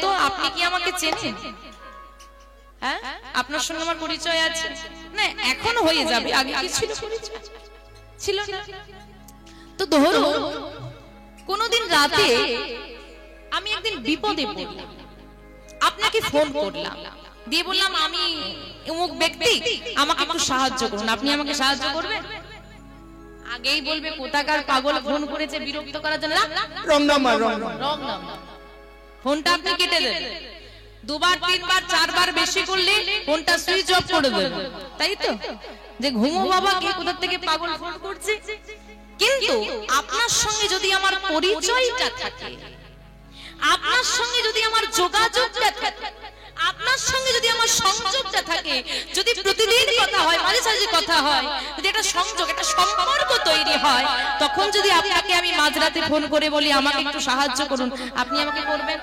তো আপনি কি আমাকে চেনেন? হ্যাঁ, আপনার সঙ্গে আমার পরিচয় আছে না? এখন হয়ে যাবে, আগে কি ছিল পরিচয়? ছিল না। তো ধরো কোনদিন রাতে আমি একদিন বিপদে পড়লাম, আপনাকে ফোন করলাম, দিয়ে বললাম আমি অমুক ব্যক্তি, আমাকে একটু সাহায্য করুন। আপনি আমাকে সাহায্য করবেন? আগেই বলবে কোথাকার পাগল ফোন করেছে বিরক্ত করার জন্য, রং নাম্বার, রং নাম্বার। ফোনটা আপনি কেটে দেবেন। দুবার তিনবার চারবার বেশি করলে ফোনটা সুইচ অফ করে দেবেন, তাই তো? যে ঘুমো বাবা, কে কোথা থেকে পাগল ফোন করছে। কিন্তু আপনার সঙ্গে যদি আমার পরিচয়টা থাকে, আপনার সঙ্গে যদি আমার যোগাযোগটা থাকে, আপনার সঙ্গে যদি আমার সংযোগটা থাকে, যদি প্রতিদিন কথা হয়, মাঝে সাঝে কথা হয়, যদি একটা সংযোগ, একটা সম্পর্ক তৈরি হয়, তখন যদি আপনাকে আমি মাঝরাতে ফোন করে বলি আমাকে একটু সাহায্য করুন, আপনি আমাকে করবেন?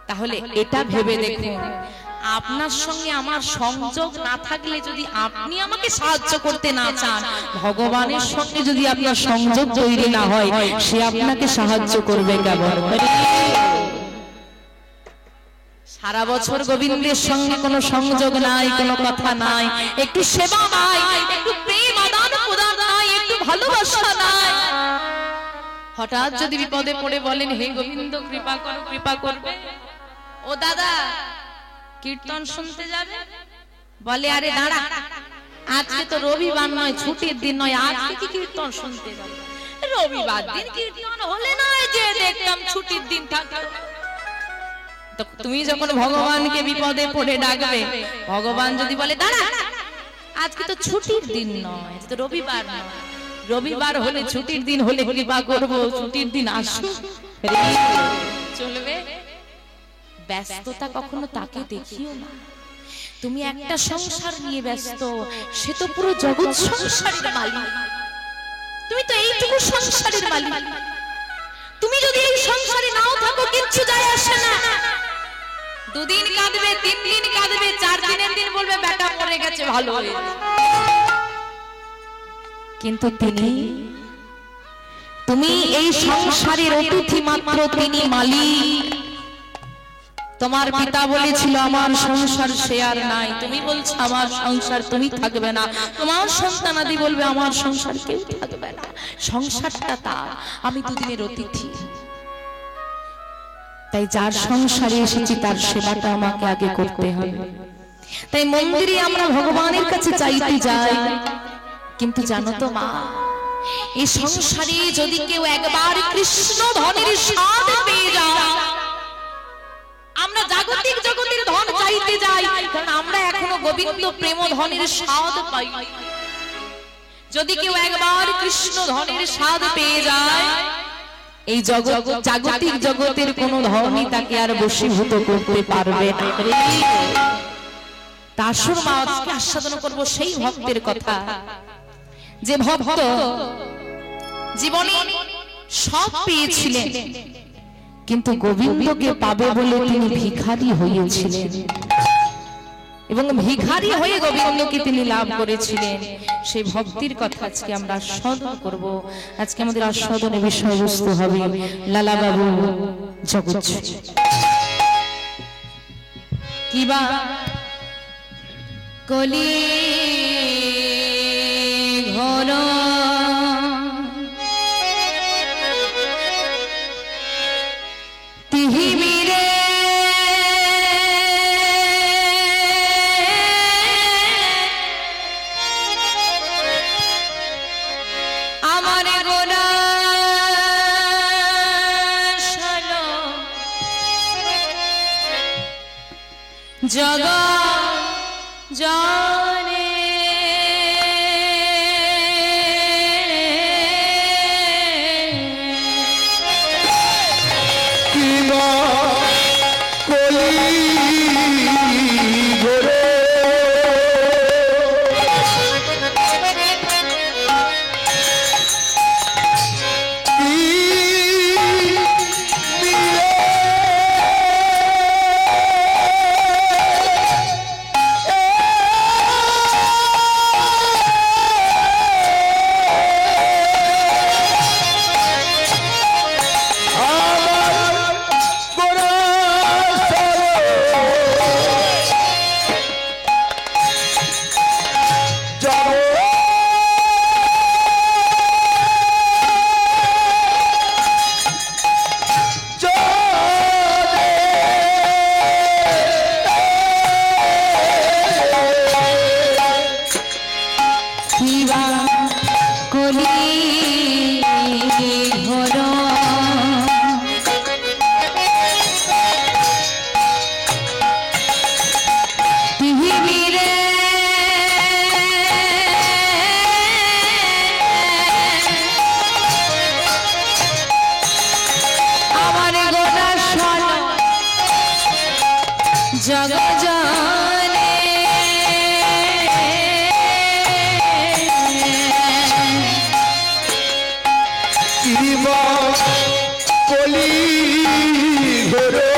তাহলে এটা ভেবে দেখুন, আপনার সঙ্গে আমার সংযোগ না থাকলে যদি আপনি আমাকে সাহায্য করতে না চান, ভগবানের সঙ্গে যদি আপনার সংযোগ তৈরি না হয়, সে আপনাকে সাহায্য করবে কেমন? সারা বছর গোবিন্দের সঙ্গে কোনো সংযোগ নাই, কোনো কথা নাই, একটু সেবা নাই, একটু প্রেম আদান প্রদান নাই, একটু ভালোবাসা নাই। হঠাৎ যদি বিপদে পড়ে বলেন হে গোবিন্দ কৃপা করো, কৃপা করবে। ও দাদা কীর্তন শুনতে যাবে? বলে আরে দাঁড়া, আজকে তো রবিবার নয়, ছুটির দিন নয়, আজকে কি কীর্তন শুনতে যাবে? রবিবার দিন কীর্তন হলে নয় যে দেখতাম, ছুটির দিন থাকতো। তুমি যখন ভগবানকে বিপদে পড়ে ডাকবে, ভগবান যদি বলে দাঁড়া, আজকে তো ছুটির দিন নয়, তো রবিবার নয়, রবিবার হলে ছুটির দিন হলে কৃপা করবো, ছুটির দিন আসো, চলবে? ব্যস্ততা কখনো তাকে দেখিও না। তুমি একটা সংসার নিয়ে ব্যস্ত, সে তো পুরো জগৎ সংসারের মালিক, তুমি তো এইটুকু সংসারের মালিক। তুমি যদি এই সংসারে নাও থাকো, কিচ্ছু যায় আসে না। দুদিন কাঁদবে, 3 দিন কাঁদবে, 4 দিনের দিন বলবে বেটা মরে গেছে, ভালো হয়েছে। কিন্তু তুমি এই সংসারের অতিথি মাত্র, তিনি মালিক। তোমার পিতা বলেছিল আমার সংসার সে আর নাই, তুমি বলছো আমার সংসার তুমি থাকবে না। তোমার সন্তানাদি বলবে আমার সংসার কেউ থাকবে না। সংসারটা তার, আমি দুদিনের অতিথি। তাই যার সংসারে এসেছি তার সেবাটা আমাকে আগে করতে হবে। তাই মন্দিরে আমরা ভগবানের কাছে চাইতে যাই, কিন্তু জানো তো মা, এই সংসারে যদি কেউ একবার কৃষ্ণ ধনের স্বাদ পেয়ে যায়, আমরা জাগতিক জগতের ধন চাইতে যাই, কারণ আমরা এখনো গোবিন্দ প্রেম ধনের স্বাদ পাই। যদি কেউ একবার কৃষ্ণ ধনের স্বাদ পেয়ে যায়, এই জাগতিক জগতের কোন ধনই তাকে আর বশীভূত করতে পারবে না। তাসুর মা আজকে আস্বাদন করব সেই ভক্তের কথা, যে ভক্ত জীবনে সব পেয়েছিলেন, কিন্তু গোবিন্দকে পাবে বলে তিনি ভিখারি হয়েছিলেন, এবং ভিখারি হয়ে গোবিন্দকে তিনি লাভ করেছিলেন। সেই ভক্তির কথা আজকে আমরা আস্বাদন করব। আজকে আমাদের আস্বাদনের বিষয়বস্তু হবে লালা বাবু জগৎ। কিবা কলি ঘর তিহিমিরে আমার গোরা শলো জগ জানে জগজনে কলি ঘোরে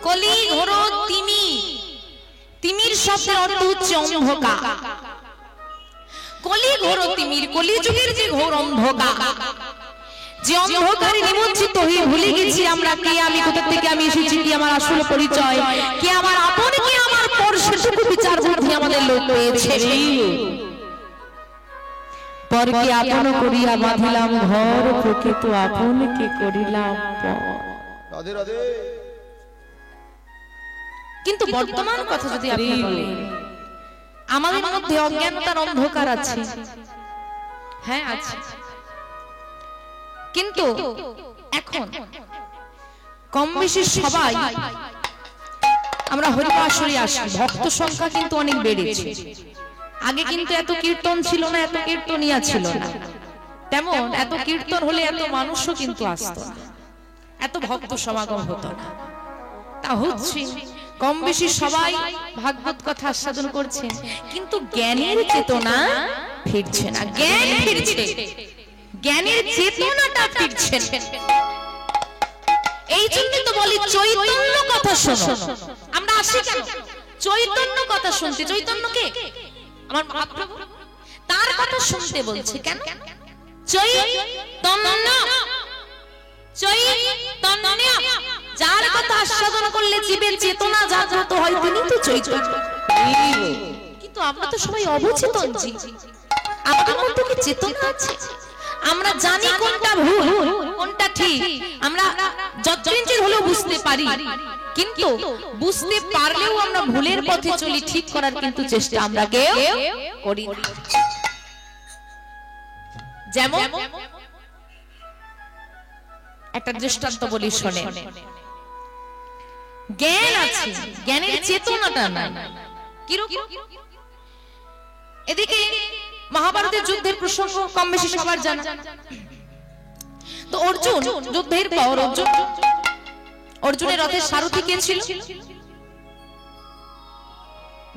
কলি ঘোর তিমি, তিমির শব্দের অর্থ হচ্ছে অন্ধকার। কলি ঘোর তিমির, কলিযুগের যে ঘোর অন্ধকার, যে অন্ধকারে নিমজ্জিত হয়ে ভুলে গেছি আমরা কে আমি, কোথা থেকে আমি এসেছি, কি আমার আসল পরিচয়, কে আমার আপন, কে আমার পর, সেটুকু বিচার বুদ্ধি আমাদের লোপ পেয়েছে। পরকে আপন করিয়া বাঁধিলাম ঘর, প্রকৃত আপনকে করিলাম পর। রাধে রাধে। কিন্তু বর্তমান কথা যদি আপনি বলেন, আমাদের মধ্যে অজ্ঞানতার অন্ধকার আছে, হ্যাঁ আছে, কিন্তু এখন কম বেশি সবাই আমরা হরিবাসরে আসি, ভক্ত সংখ্যা কিন্তু অনেক বেড়েছে। আগে কিন্তু এত কীর্তন ছিল না, এত কীর্তনিয়া ছিল না, তেমন এত কীর্তন হলে এত মানুষও কিন্তু আসতো না, এত ভক্ত সমাগম হতো না। তা হচ্ছে কম বেশি সবাই ভাগবত কথা আস্বাদন করছে, কিন্তু জ্ঞানের চেতনা ফিরছে না। জ্ঞান ফিরছে, জ্ঞানের চেতনাটা ফিরছে। এই জন্য তো বলি চৈতন্য কথা শোনো। আমরা আসি কেন? চৈতন্য কথা শুনতে। চৈতন্য কে? আমার মহাপ্রভু, তার কথা শুনতে বলছে। কেন? চৈতন্য, চৈতন্য, যার কথা আস্বাদন করলে জীবের চেতনা জাগ্রত হয়, তিনি তো চৈতন্য। কিন্তু আমরা তো সবাই অবচেতন জীব, আমাদের মধ্যে কি চেতনা আছে? আমরা জানি কোনটা ভুল কোনটা ঠিক, আমরা যৎকিঞ্চিৎ হলেও বুঝতে পারি, কিন্তু বুঝতে পারলেও আমরা ভুলের পথে চলি, ঠিক করার কিন্তু চেষ্টা আমরা কেউ করি না। যেমন একটা দৃষ্টান্ত বলি শোনেন। জ্ঞান আছে, জ্ঞানের চেতনাটা নাই। কিরকম? এদিকে মহাভারতের যুদ্ধের প্রসঙ্গ কম বেশি সবার জানা। তো অর্জুন যুদ্ধের পর অর্জুনের রথের সারথি কে ছিল?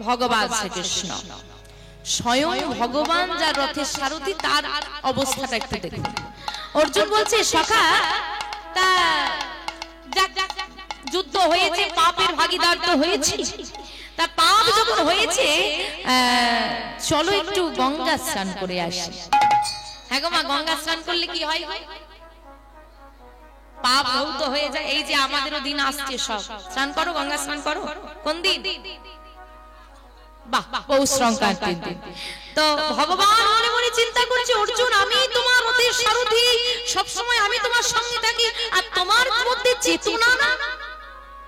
ভগবান শ্রীকৃষ্ণ। স্বয়ং ভগবান যার রথের সারথি, তার অবস্থাটা একটু দেখুন। অর্জুন বলছে, সখা তা যুদ্ধ হয়েছে, পাপের ভাগীদার তো হয়েছি, তা পাপ যখন হয়েছে চলো একটু গঙ্গা স্নান করে আসি। হ্যাঁ গো মা, গঙ্গা স্নান করলে কি হয়? পাপ ধৌত হয়ে যায়। এই যে আমাদেরও দিন আসছে, সব স্নান করো, গঙ্গা স্নান করো। কোন দিন? বাহ, পৌষ সংক্রান্তির দিন। তো ভগবান মনে মনে চিন্তা করছে, অর্জুন আমি তোমার রথের সারথি, সব সময় আমি তোমার সঙ্গে থাকি, আর তোমার মধ্যে চেতনা না,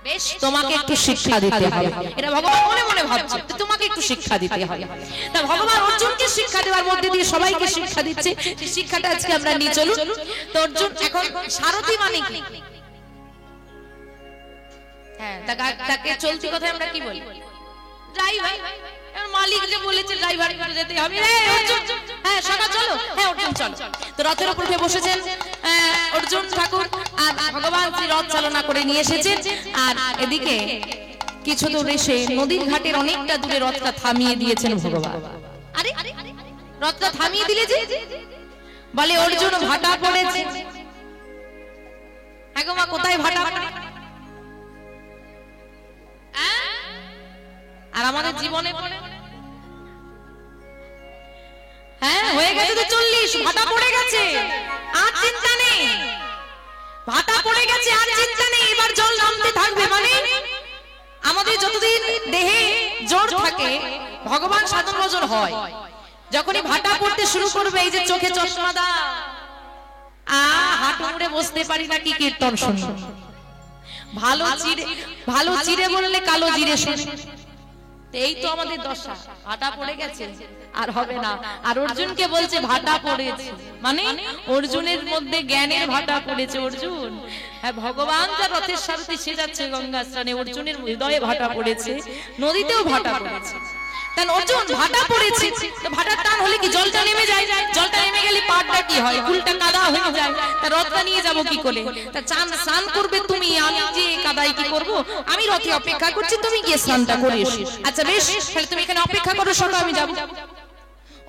বেশ তোমাকে একটু শিক্ষা দিতে হবে। এটা ভগবান মনে মনে ভাবছে, তোমাকে একটু শিক্ষা দিতে হবে। তা ভগবান অর্জুনকে শিক্ষা দেওয়ার মধ্যে দিয়ে সবাইকে শিক্ষা দিচ্ছে। সেই শিক্ষাটা আজকে আমরা নিয়ে চলুন। তো অর্জুন এখন সারথি মানে কি? হ্যাঁ, তাকে চলতি কথায় আমরা কি বলি? ড্রাইভার। মালিক যে বলেছে ড্রাইভার করে যেতে হবে, হ্যাঁ সকা চলো, হ্যাঁ অর্জুন চলো। তো রথের উপর উঠে বসেছেন অর্জুন ঠাকুর, আর ভগবান শ্রী রথ চালনা করে নিয়ে এসেছেন। আর এদিকে কিছু দূর এসে নদীর ঘাটের অনেকটা দূরে রথটা থামিয়ে দিয়েছেন ভগবান। আরে রথটা থামিয়ে দিলে যে, বলে অর্জুন ভাটা পড়েছে। হ্যাঁ গো মা, কোথায় ভাটা পড়ে? আর আমাদের জীবনে হ্যাঁ হয়ে গেছে তো 40, ভাটা পড়ে গেছে, আর চিন্তা নেই। ভাটা পড়ে গেছে, আর চিন্তা নেই। এবার জল নামতে থাকবে। মানে আমাদের যতদিন দেহে জোর থাকে, ভগবান সাধন ভজন হয়। যখনই ভাটা পড়তে শুরু করবে, এই যে চোখে চশমা দা, হাঁটু মুড়ে বসতে পারি না, কি কীর্তন শুনি। ভালো চিড়ে বললে কালো জিরে শুনি। এই তো আমাদের দশা, ভাটা পড়ে গেছে, আর হবে না। আর অর্জুনকে বলছে ভাটা পড়েছে, মানে অর্জুনের মধ্যে জ্ঞানের ভাটা পড়েছে। অর্জুন, হ্যাঁ ভগবান যার রথের সারথি, সে যাচ্ছে গঙ্গা স্নানে। অর্জুনের হৃদয়ে ভাটা পড়েছে, নদীতেও ভাটা পড়েছে। কারণ অর্জুন ভাটা পড়েছে, তো ভাটার টান হলে কি জলটা নেমে যায়? জলটা নেমে গেলে পাড়টা কি হয়? কুলটা কাদা হয়ে যায়। তা রথটা নিয়ে যাবো কি করে? তা স্নান করবে তুমি, আমি যে কাদায় কি করব? আমি রথে অপেক্ষা করছি, তুমি গিয়ে স্নানটা করে এসো। আচ্ছা বেশ, তাহলে তুমি এখানে অপেক্ষা করো, সব আমি যাবো।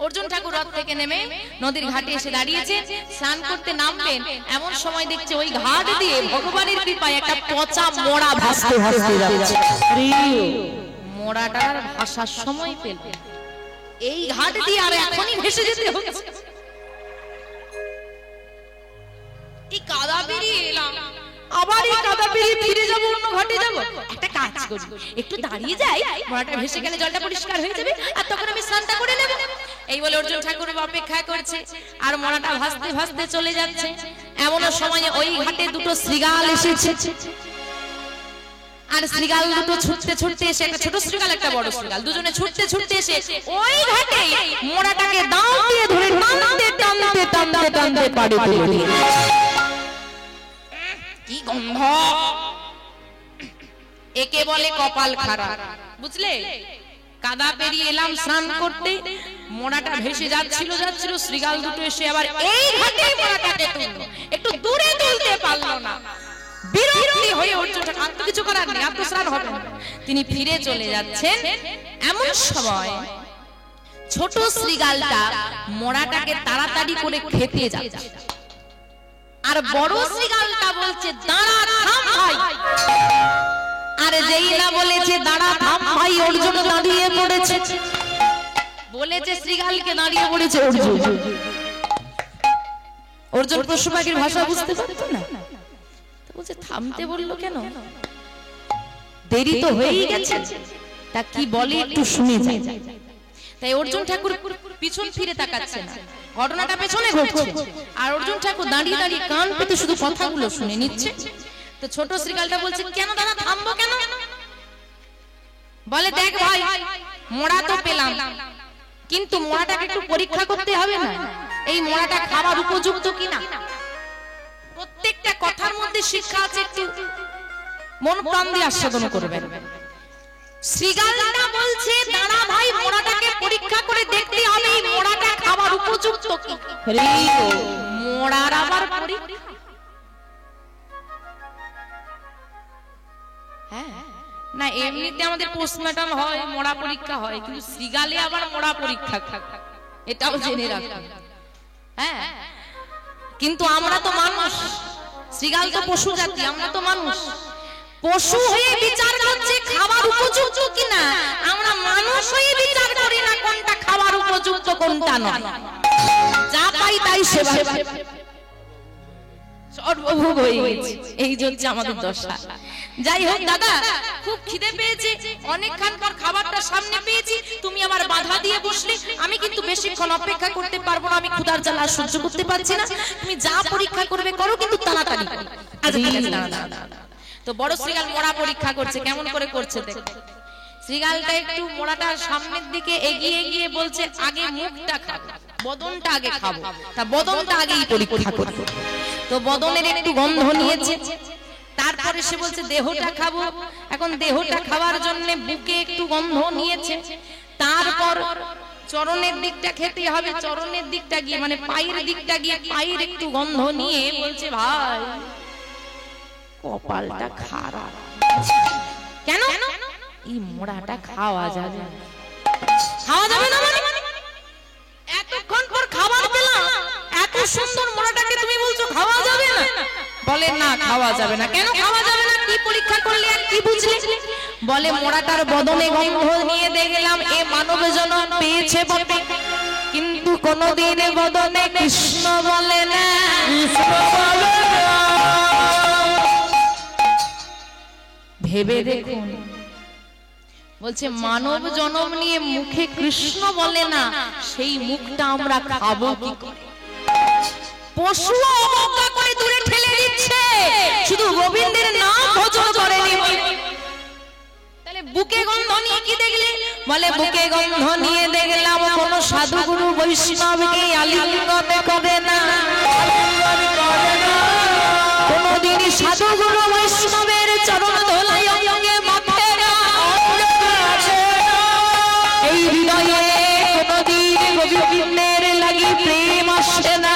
অর্জুন ঠাকুর রথ থেকে নেমে নদীর ঘাটে এসে দাঁড়িয়েছে। স্নান করতে নামবেন, এমন সময় দেখছে ওই ঘাট দিয়ে ভগবানের কৃপায় একটা পচা মোড়া ভাসতে ভাসতে যাচ্ছে। মোড়াটার ভাসার সময় পেল, এই ঘাট দিয়ে আর এখনই ভেসে যেতে হচ্ছে। এই কাদা পেরিয়ে এলাম, আবার এই কাদা পেরিয়ে ফিরে যাবো, অন্য ঘাটে যাবো। একটা কাজ করি, একটু দাঁড়িয়ে যাই, মোড়াটা ভেসে গেলে জলটা পরিষ্কার হয়ে যাবে, আর তখন আমি স্নানটা করে নেব। এই বলে অর্জুন ঠাকুর অপেক্ষা করছে, আর মোড়াটা ভাসতে ভাসতে চলে যাচ্ছে। এমন সময় ওই ঘাটে দুটো শৃগাল এসেছে। আর শৃগাল দুটো ছুটতে ছুটতে এসে, একটা ছোট শৃগাল একটা বড় শৃগাল, দুজনে ছুটতে ছুটতে এসে ওই ঘাটে মোড়াটাকে দাও দিয়ে ধরে টানতে টানতে টানতে টানতে পাড়ে তুলে দিল। কি গন্ধ! একে বলে কপাল খারাপ, বুঝলে? কাদা পেরিয়ে এলাম স্নান করতে, মোড়াটা ভেসে যাচ্ছিল, শৃগাল দুটো এসে আবার এই ঘাটে মোড়াটাকে তুললো, একটু দূরে তুলতে পারলো না। বিরক্তি হয়ে অর্জুন আর তো কিছু করার নেই, আত্মস্নান হবে না, তিনি ফিরে চলে যাচ্ছেন। এমন সময় ছোট শৃগালটা মোড়াটাকে তাড়াতাড়ি করে খেতে যাচ্ছে, আর বড় শৃগালটা বলছে দাঁড়া থাম ভাই। আর যেই না বলেছে দাঁড়া থাম ভাই, অর্জুন দাঁড়িয়ে পড়েছে। বলেছে শৃগালকে, দাঁড়িয়ে পড়েছে অর্জুন। অর্জুন পশু পাখির ভাষা বুঝতে পারতো না, বলছে থামতে বললো কেন? দেরি তো হয়েই গেছে, তা কি বলে একটু শুনে যাই। তাই অর্জুন ঠাকুর পিছন ফিরে তাকাচ্ছে না, ঘটনাটা পেছনে ঘটছে, আর অর্জুন ঠাকুর দাঁড়িয়ে দাঁড়িয়ে কান পেতে শুধু কথাগুলো শুনে নিচ্ছে। তো ছোট শৃগালটা বলছে কেন দাদা থামবো কেন? বলে দেখ ভাই, মোড়া তো পেলাম, কিন্তু মোড়াটাকে একটু পরীক্ষা করতে হবে না, এই মোড়াটা খাবার উপযুক্ত কিনা। প্রত্যেকটা কথার মধ্যে শিক্ষা আছে, একটু মন প্রাণ দিয়ে আস্বাদন করবেন। শৃগালটা বলছে দাঁড়া ভাই, মোড়াটাকে পরীক্ষা করে দেখতে হবে এই মোড়াটা উপযুক্ত কি? মোড়ার আবার পরীক্ষা। হ্যাঁ না, এমনিতে আমাদের পোস্টমর্টম হয়, মোড়া পরীক্ষা হয়, কিন্তু শ্রীগালে আবার মোড়া পরীক্ষা, এটাও জেনে রাখুন। হ্যাঁ, কিন্তু আমরা তো মানুষ, শ্রীগাল তো পশু জাতি, আমরা তো মানুষ। পশু হয়ে বিচার করছে খাবার উপযুক্ত কিনা, আমরা মানুষ হয়ে বিচার করি না কোনটা খাবার উপযুক্ত কোনটা নয়। যা পাই তাই সেবা, সর্বভোগ হয়ে গেছে, এই হচ্ছে আমাদের দশা। যাই হোক দাদা, খুব খিদে পেয়েছে, অনেকক্ষণ পর খাবারটা সামনে পেয়েছি, তুমি আবার বাধা দিয়ে বসলে, আমি কিন্তু বেশিক্ষণ অপেক্ষা করতে পারবো না, আমি ক্ষুধার জ্বালা সহ্য করতে পারছি না, তুমি যা পরীক্ষা করবে করো, কিন্তু তাড়াতাড়ি করো। আচ্ছা ঠিক আছে, তো বড় শ্রীগাল মোড়া পরীক্ষা করছে, কেমন করে করছে দেখো। শ্রীগালটা একটু মোড়াটার সামনের দিকে এগিয়ে গিয়ে বলছে, আগে মুখটা খাবো, বদনটা আগে খাবো, তা বদনটা আগেই পরীক্ষা করবো। তো বদনের একটু গন্ধ নিয়েছে, তারপরে সে বলছে দেহটা খাবো। এখন দেহটা খাওয়ার জন্য বুকে একটু গন্ধ নিয়েছে, তারপর চরণের দিকটা খেতে হবে, চরণের দিকটা গিয়ে মানে পায়ের দিকটা গিয়ে পায়ের একটু গন্ধ নিয়ে বলছে, ভাই কপালটা খারাপ। কেন? এই মোড়াটা খাওয়া যাবে, খাওয়া যাবে না মানে এতক্ষণ পর খাবার পেলাম, এত সুন্দর মোড়াটাকে তুমি বলছো খাওয়া যাবে না? বলে না, খাওয়া যাবে না। কেন খাওয়া যাবে না? কি পরীক্ষা করলে আর কি বুঝলে? বলে মোড়াটার বদনে গন্ধ নিয়ে দেখলাম এ মানব জন্ম পেয়েছে বটে, কিন্তু কোনদিন বদনে কৃষ্ণ বলে না, কৃষ্ণ বলে না। ভেবে দেখুন, বলছে মানব জন্ম নিয়ে মুখে কৃষ্ণ বলে না, সেই মুখটা আমরা খাবো কি করে? পশু অবজ্ঞা করে দূরে ঠেলে দিচ্ছে, শুধু গোবিন্দের নাম ভজন করেনি। তাহলে বুকে গন্ধ নিয়ে কি দেখলে? বলে বুকে গন্ধ নিয়ে দেখলাম কোন সাধু গুরু বৈষ্ণবকে আলিঙ্গন করে না, কোনদিনই সাধু গুরু বৈষ্ণবের চরণ ধোলাই অঙ্গে মাথে না, এই হৃদয়ে কোনদিন গোবিন্দের লাগি প্রেম আসে না।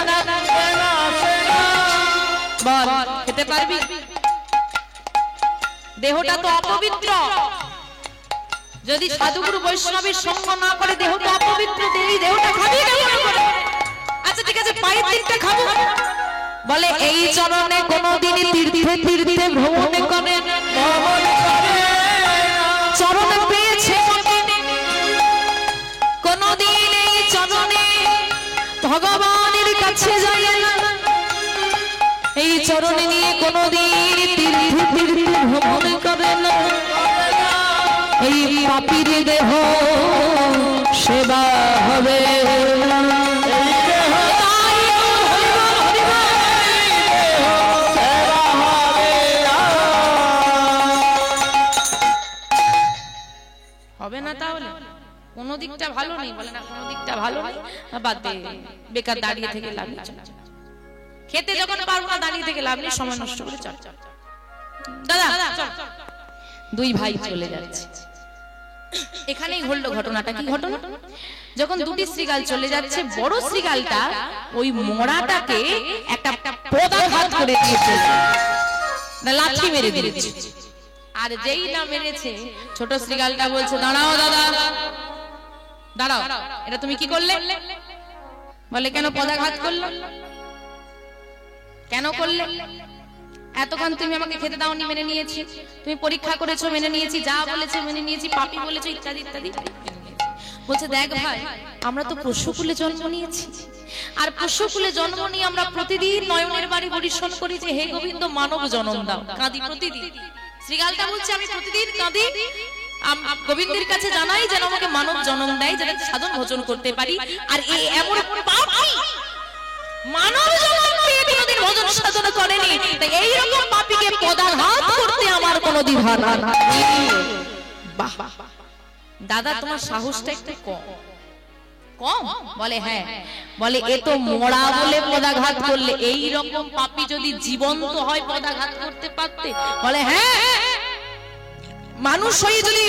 বল, খেতে পারবি? দেহটা তো অপবিত্র, যদি সাধুগুরু বৈষ্ণবের সঙ্গ না করে দেহ তো অপবিত্র, দেহটা খাবি কেমন করে? আচ্ছা ঠিক আছে, পায়ের দিকটা খাবো। বলে এই চরণে কোনদিন তীর্থে তীর্থে ভ্রমণ করে, চরণ পেয়েছে কোনদিন এই চরণে ভগবানের কাছে যায় না, এই চরণে নিয়ে কোনদিন তীর্থে তীর্থে ভ্রমণ করে না, এই পাপীর দেহ সেবা হবে হবে না। তাহলে কোন দিকটা ভালো নেই? বলে না, কোন দিকটা ভালো নেই, বাদ দে, বেকার দাঁড়িয়ে থেকে লাভ নেই, খেতে যখন পারবো না দাঁড়িয়ে থেকে লাভ নেই, সময় নষ্ট করে চল। দাদা দুই ভাই চলে যাচ্ছে, এখানেই ঘটলো ঘটনাটা। কি ঘটনা? যখন দুটি শ্রীগাল চলে যাচ্ছে, বড় শ্রীগালটা ওই মোড়াটাকে একটা পদাঘাত করে দিয়েছে, লাঠি মেরে দিয়েছে। আর যেই না মেরেছে, ছোট শ্রীগালটা বলছে, দাঁড়াও দাদা, দাঁড়াও, এটা তুমি কি করলে? বলে কেন পদাঘাত করলো? কেন করলে? এতক্ষণ তুমি আমাকে খেতে দাওনি, মেনে নিয়েছি, তুমি পরীক্ষা করেছো, মেনে নিয়েছি, যা বলেছে মেনে নিয়েছি, পাপী বলেছো ইত্যাদি ইত্যাদি। বলছে দেখ ভাই, আমরা তো পশুকুলে জন্ম নিয়েছি, আর পশুকুলে জন্ম নিয়ে আমরা প্রতিদিন নয়নের বাড়ি পরিশ্রম করি যে হে গোবিন্দ মানব জন্ম দাও, কাঁদি প্রতিদিন। শ্রীগালটা বলছে আমি প্রতিদিন কাঁদি, গোবিন্দের কাছে জানাই যেন আমাকে মানব জন্ম দেয়, যেন সাধন ভোজন করতে পারি। আর এই এমন পাপী মানব জন্ম পেয়ে কোনদিন ভজন সাধন করেনি, তাই এই রকম পাপীকে পদাঘাত করতে আমার কোনো দ্বিধা নেই। বাহ, দাদা তোমার সাহসটা একটু কম। কম? বলে হ্যাঁ। বলে এ তো মোড়া বলে পদাঘাত করলে, এই রকম পাপী যদি জীবন্ত হয় পদাঘাত করতে পারতে? বলে হ্যাঁ, মানুষ হয়ে যদি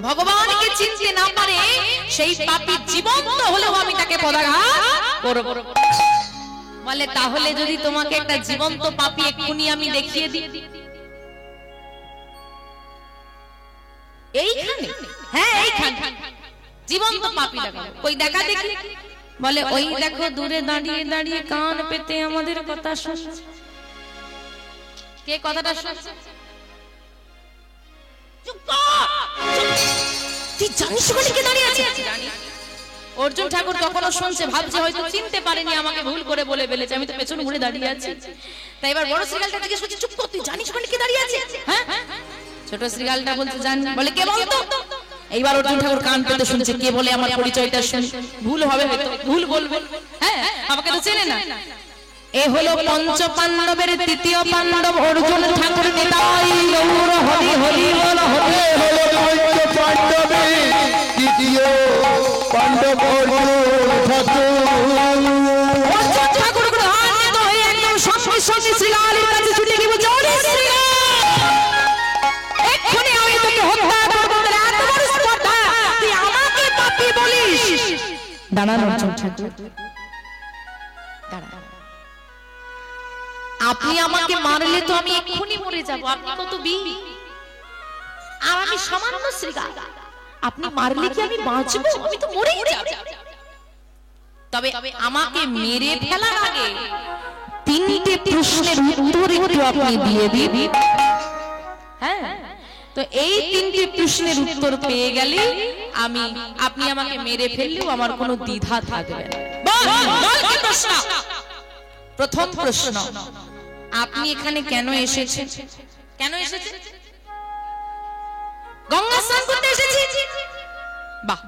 ভগবানকে চিনতে না পারে সেই পাপী জীবন্ত হলেও আমি তাকে পদাঘাত করব। বলে তাহলে যদি তোমাকে একটা জীবন্ত পাপী এক্ষুনি আমি দেখিয়ে দিই, এইখানে, হ্যাঁ এইখানে জীবন্ত পাপী দেখাবো, কই দেখা দেখি। বলে ওই দেখো দূরে দাঁড়িয়ে দাঁড়িয়ে কান পেতে আমাদের কথা শুনছে। কে কথাটা শুনছে? তুই জানিস ওখানে কে দাঁড়িয়ে আছে? জানি। অর্জুন ঠাকুর তখনও শুনছে, ভাবছে হয়তো চিনতে পারেনি, আমাকে ভুল করে বলে ফেলেছে, আমি তো পেছন ঘুরে দাঁড়িয়ে আছি। তাই এবার বড় শ্রীগালটা জিজ্ঞেস করছে, চুপ কর, তুই জানিস ওখানে কে দাঁড়িয়ে আছে? হ্যাঁ। ছোট শ্রীগালটা বলছে জানি। বলে কে বলতো? এইবার অর্জুন ঠাকুর কান পেতে শুনছে, কে বলে আমার পরিচয়টা শুন, ভুল হবে হয়তো, ভুল বলবে, হ্যাঁ আমাকে তো চেনে না। এ হলো পঞ্চ পাণ্ডবের তৃতীয় পাণ্ডব অর্জুন ঠাকুর। নিতাই গৌর হরি হরি বল হরি। হলো পঞ্চ পাণ্ডবের তৃতীয় পাণ্ডব অর্জুন ঠাকুর। অর্জুন ঠাকুর গ্রহান্বিত হয়ে একদম সঙ্গে সঙ্গে শ্রীগালের কাছে ছুটে গিয়ে বলছে, ওরে শ্রীগাল, এক্ষুনি আমি তোকে হত্যা করব, তোর এত বড় স্পর্ধা, তুই আমাকে পাপী বলিস? দাঁড়ান অর্জুন ঠাকুর, দাঁড়ান। আপনি আমাকে মারলে তো আমি এক্ষুনি মরে যাব, আপনি কত বীর, আর আমি সামান্য শ্রীগাল, আপনি মারলে কি আমি বাঁচবো? আমি তো মরেই যাব। তবে আমাকে মেরে ফেলার আগে তিনটে প্রশ্নের উত্তর একটু আপনি দিয়ে দিন। হ্যাঁ, তো এই তিনটে প্রশ্নের উত্তর পেয়ে গেলে আপনি আমাকে মেরে ফেললেও আমার কোনো দ্বিধা থাকবে না। প্রথম প্রশ্ন, আপনি এখানে কেন এসেছেন? কেন এসেছেন? গঙ্গা স্নান করতে এসেছি। বাহ।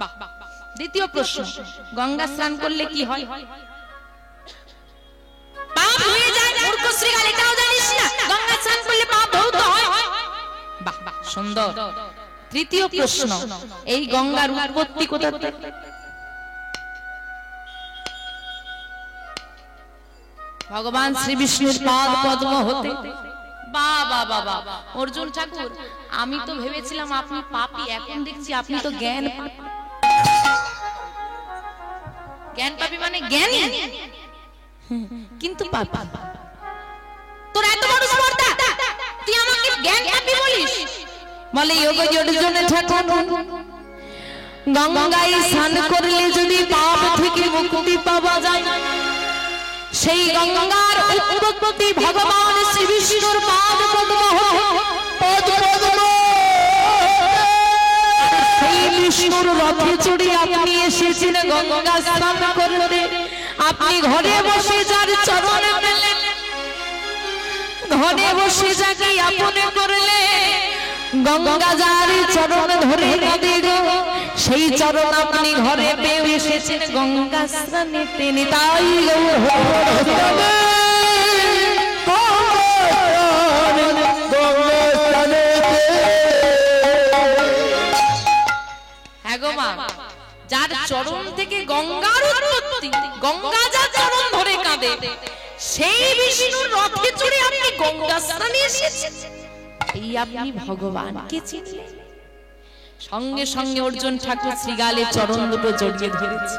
দ্বিতীয় প্রশ্ন, গঙ্গা স্নান করলে কি হয়? পাপ ধুয়ে যায়। মূর্খ শ্রীগাল, এটাও জানিস না গঙ্গা স্নান করলে পাপ ধৌত হয়? বাহ, সুন্দর। তৃতীয় প্রশ্ন, এই গঙ্গার উৎপত্তি কোথা থেকে? ভগবান শ্রী বিষ্ণুর পাদ পদ্ম হতে। বাবা অর্জুন ঠাকুর, আমি তো ভেবেছিলাম আপনি পাপী, এখন দেখছি আপনি তো জ্ঞান পাপী, মানে জ্ঞানী, কিন্তু পাপী। তোর এত বড় স্পর্ধা, তুই আমাকে জ্ঞান পাপী বলিস? বলে যোগ অর্জুন ঠাকুর, গঙ্গায় স্নান করলে যদি পাপ থেকে মুক্তি পাওয়া যায়, সেই গঙ্গার উৎপত্তি ভগবান শ্রী বিষ্ণুর পাদ পদ্ম হতে। সেই বিষ্ণুর রথে চড়ে আপনি এসেছেন গঙ্গা স্নান করতে। আপনি ঘরে বসে যার চরণ পেলেন, ঘরে বসে যাকে আপন করলে, গঙ্গা যার চরণ ধরে নদী গো, সেই চরণ আপনি ঘরে পেয়ে এসেছেন গঙ্গা স্নানেতে। নিতাই গৌর হরি হরি। হ্যাঁ গো মা, যার চরণ থেকে গঙ্গার উৎপত্তি, গঙ্গা যার চরণ ধরে কাঁদে, সেই বিষ্ণুর রথে চড়ে আপনি গঙ্গা স্নানে এসেছেন। এই আপনি ভগবানকে চিনলেন। সঙ্গে সঙ্গে অর্জুন ঠাকুর শ্রীগালের চরণ দুটো জড়িয়ে ধরেছে।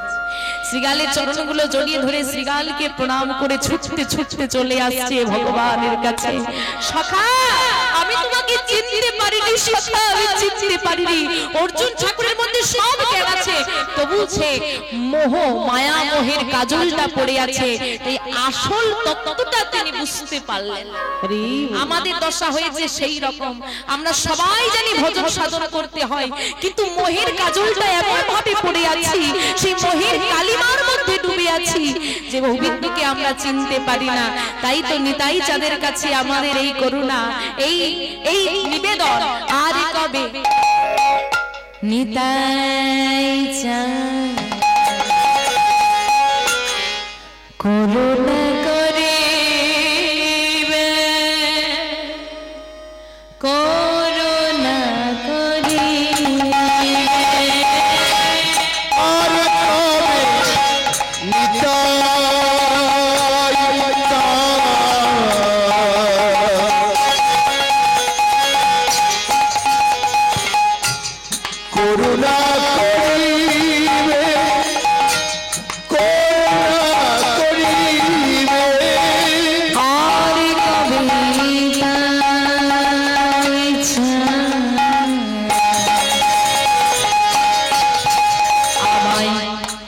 শ্রীগালের চরণগুলো জড়িয়ে ধরে শ্রীগালকে প্রণাম করে ছুটতে ছুটতে চলে আসছে ভগবানের কাছে। সখা, আমি তোমাকে চিনতে পারিনি, সখা আমি চিনতে পারিনি। অর্জুন ঠাকুরের মধ্যে সব জ্ঞান আছে, তবু সে মোহ মায়া মোহের কাজলটা পড়ে আছে, এই আসল তত্ত্বটা তিনি বুঝতে পারলেন। আমাদের দশা হয়েছে সেই রকম, আমরা সবাই জানি ভজন সাধন করতে হয়, কিন্তু মোহের কাজলটা এমন ভাবে পড়ে আছি, সেই মোহের কালিমার মধ্যে ডুবে আছি যে অভিজ্ঞকে আমরা চিনতে পারি না। তাই তো নিতাই চাঁদের কাছে আমাদের এই করুণা, এই নিবেদন। আর কবে নিতাই চাঁদ করুণা করে করুণা করে আর কবে নিতাই চাঁদ করুণা করিবে করুণা করিবে আর কবিতা আমায়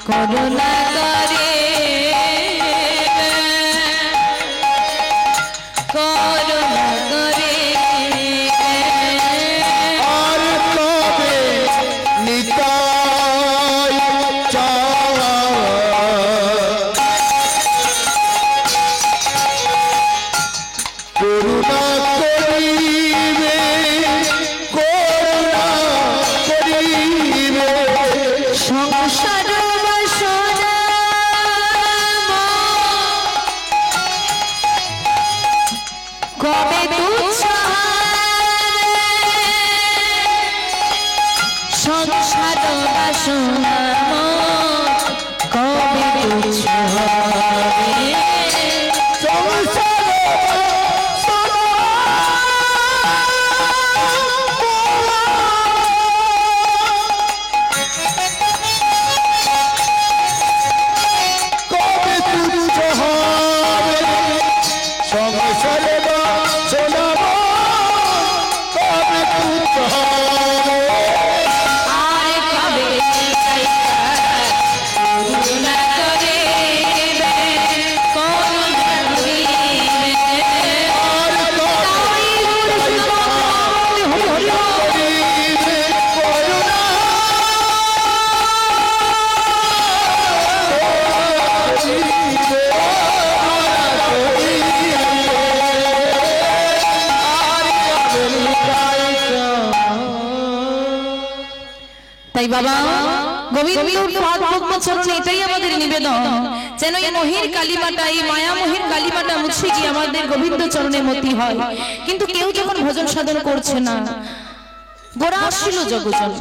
করুণা করে করুণা করে আর কবে নিতাই চাওয়া করুণা করিবে করুণা করিবে সংসার বাসনা কবে তুচ্ছ সংসার বাসনা কবে তুচ্ছ কবে তুচ্ছ হবে সংসারে বাসনা কবে তুচ্ছ হবে আর কবে করুণা করে করুণা করিবে আর করিবে করুণা তাই বাবা গোবিন্দর পাদ পদ্ম চরণে এটাই আমাদের নিবেদন, যেন এই মোহের কালিমাটা, এই মায়া মোহের কালিমাটা মুছে গিয়ে আমাদের গোবিন্দ চরণে মতি হয়। কিন্তু কেউ যখন ভজন সাধন করছে না, গোড়া আসিল জগজন,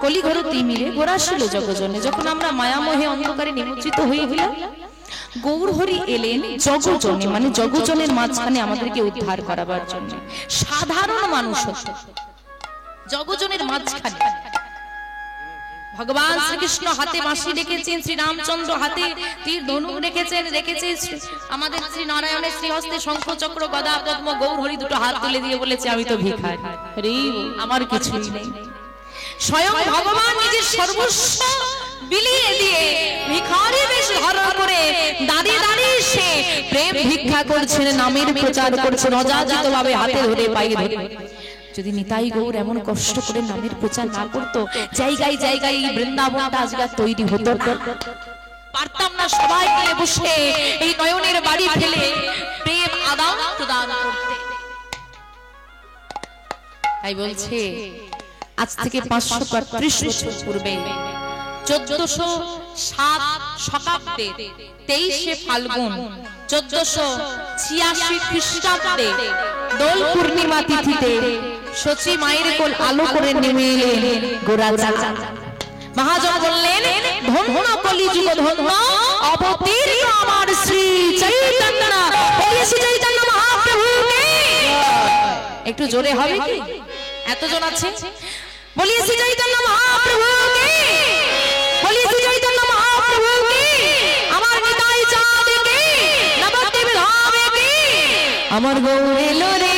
কলিঘর তিমিরে গোড়া আসিল জগজনে, যখন আমরা মায়া মোহে অন্ধকারে নিমজ্জিত হয়ে গেলাম, গৌর হরি এলেন জগজনে, মানে জগজনের মাঝখানে আমাদেরকে উদ্ধার করাবার জন্য। সাধারণ মানুষ জগজনের মাঝখানে ভগবান শ্রীকৃষ্ণ হাতে বাঁশি রেখেছেন, শ্রী রামচন্দ্র হাতে তীর ধনুক রেখেছেন, আমাদের শ্রী নারায়ণের শ্রীহস্তে শঙ্খ চক্র গদা পদ্ম, গৌর হরি দুটো হাত তুলে দিয়ে বলেছে আমি তো ভিখারি, আমার কিছুই নেই। স্বয়ং ভগবান নিজের সর্বস্ব বিলিয়ে দিয়ে ভিখারি বেশ ধারণ করে দাঁড়িয়ে দাঁড়িয়ে সে প্রেম ভিক্ষা করছেন, নামের প্রচার করছেন, অযাচিত ভাবে হাতে ধরে পায়ে ধরে। যদি নিতাই গৌর এমন কষ্ট করে নামের প্রচার না করতো, জায়গায় জায়গায় এই বৃন্দাবনটা আজকে তৈরি হতো না, পারতাম না সবাই মিলে বসে এই নয়নের বাড়ি ফেলে প্রেম আদান প্রদান করতে। তাই বলছে আজ থেকে 535 বছর পূর্বে 1407 শতাব্দে 23শে ফাল্গুন 1486 খ্রিস্টাব্দে দোল পূর্ণিমা তিথিতে সচি মায়ের কোল আলো করে নেমে এলেন গোরাচাঁদ। মহাজন বললেন ধন্য কলিযুগ ধন্য অবতীর্ণ আমার শ্রী চৈতন্য, বলেছি চৈতন্য মহাপ্রভুকে। একটু জোরে হবে কি? এতজন আছে, বলেছি চৈতন্য মহাপ্রভুকে, বলেছি চৈতন্য মহাপ্রভুকে, আমার নিতাই চাঁদকে, নবদ্বীপ ধামকে, আমার গৌর এলো রে।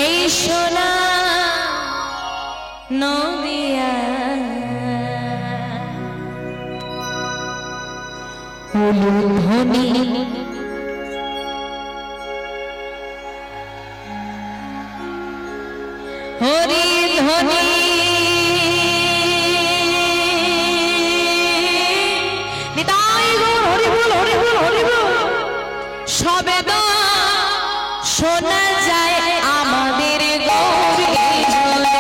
এই সোনা নদিয়া হলো ধনী, হরি ধনী নিতাই গৌর হরি বল, হরি বল, হরি বল। সবে তো শোনা যায় আমাদের গৌর হরে হরে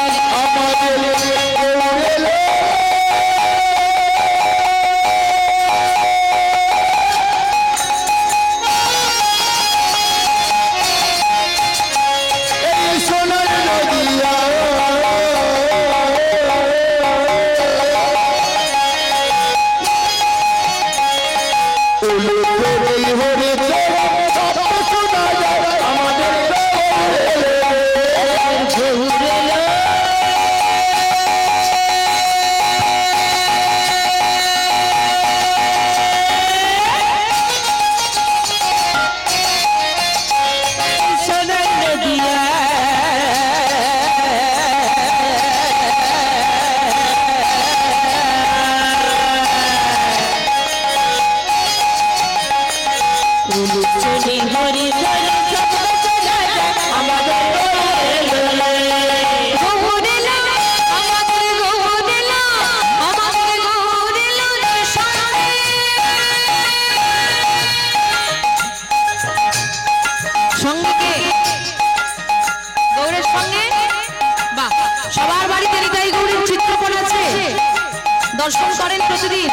দর্শন করেন প্রতিদিন,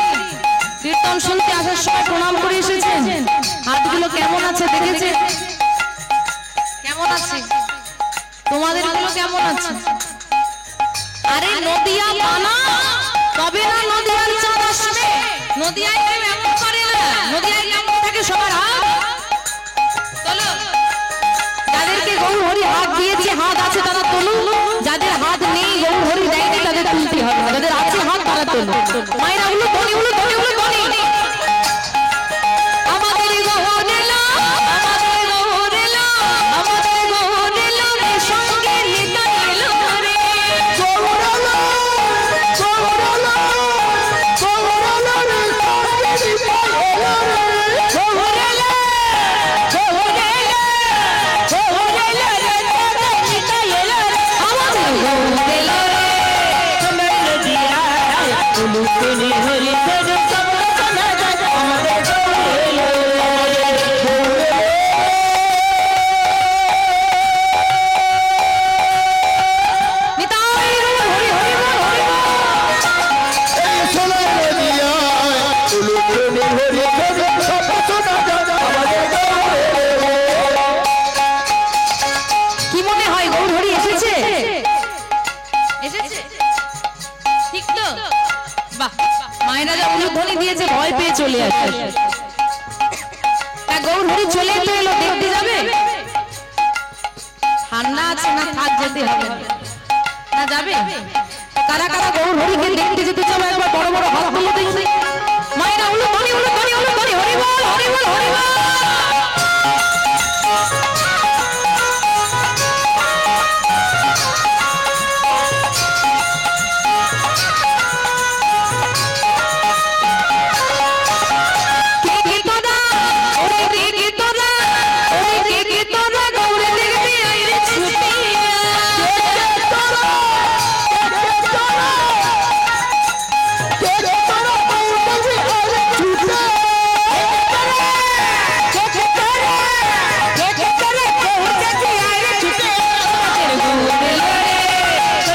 কীর্তন শুনতে আসার সময় প্রণাম করে এসেছেন, হাতগুলো কেমন আছে দেখেছেন? কেমন আছে তোমাদের গুলো, কেমন আছে? আরে নদিয়া বানা তবে না নদিয়ার চাঁদ আসবে। নদিয়ায় কেউ এমন করে না, নদিয়ায় কেমন থাকে সবার হাত তোলো। যাদেরকে গৌর হরি হাত দিয়েছে, হাত আছে তারা তোলো, যাদের হাত নেই গৌর হরি দেয়নি তাদের তুলতে হবে, যাদের আছে হাত তারা তোলো। মায়েরা উলু ধনি উলু ধনি উলু ধনি। আমাদের গৌর এলো, আমাদের গৌর এলো, আমাদের গৌর এলো রে, সঙ্গে নিতাই এলো রে। গৌর এলো, গৌর এলো, গৌর এলো রে, সঙ্গে নিতাই এলো রে। গৌর এলো, গৌর এলো, গৌর এলো রে, সঙ্গে নিতাই এলো রে। আমাদের গৌর এলো রে, আমরা নদিয়ায় উলুধনি হরি ধন সব শোনা যায়, আমাদের গৌর এলো রে। নিতাই গৌর হরি হরি বল হরি বল। এই সোনার নদিয়ায় উলুধ্বনি হরি ধ্বনি সব শোনা যায়, আমাদের গৌর এলো রে। কি মনে হয় গৌর হরি এসেছে? এসেছে ঠিক তো? বাহ, মায়েরা যা উলুধ্বনি দিয়েছে ভয় পেয়ে চলে আসে। তা গৌর হরি চলে তো এলো, দেখতে যাবে? ঠান্ডা আছে না, থাক যেতে হবে না, যাবে? কারা কারা গৌর হরিকে দেখতে যেতে চাও একবার বড় বড় হাত তুলে দেখি। মায়েরা উলুধ্বনি উলুধ্বনি উলুধ্বনি হরি বল হরি বল হরি বল।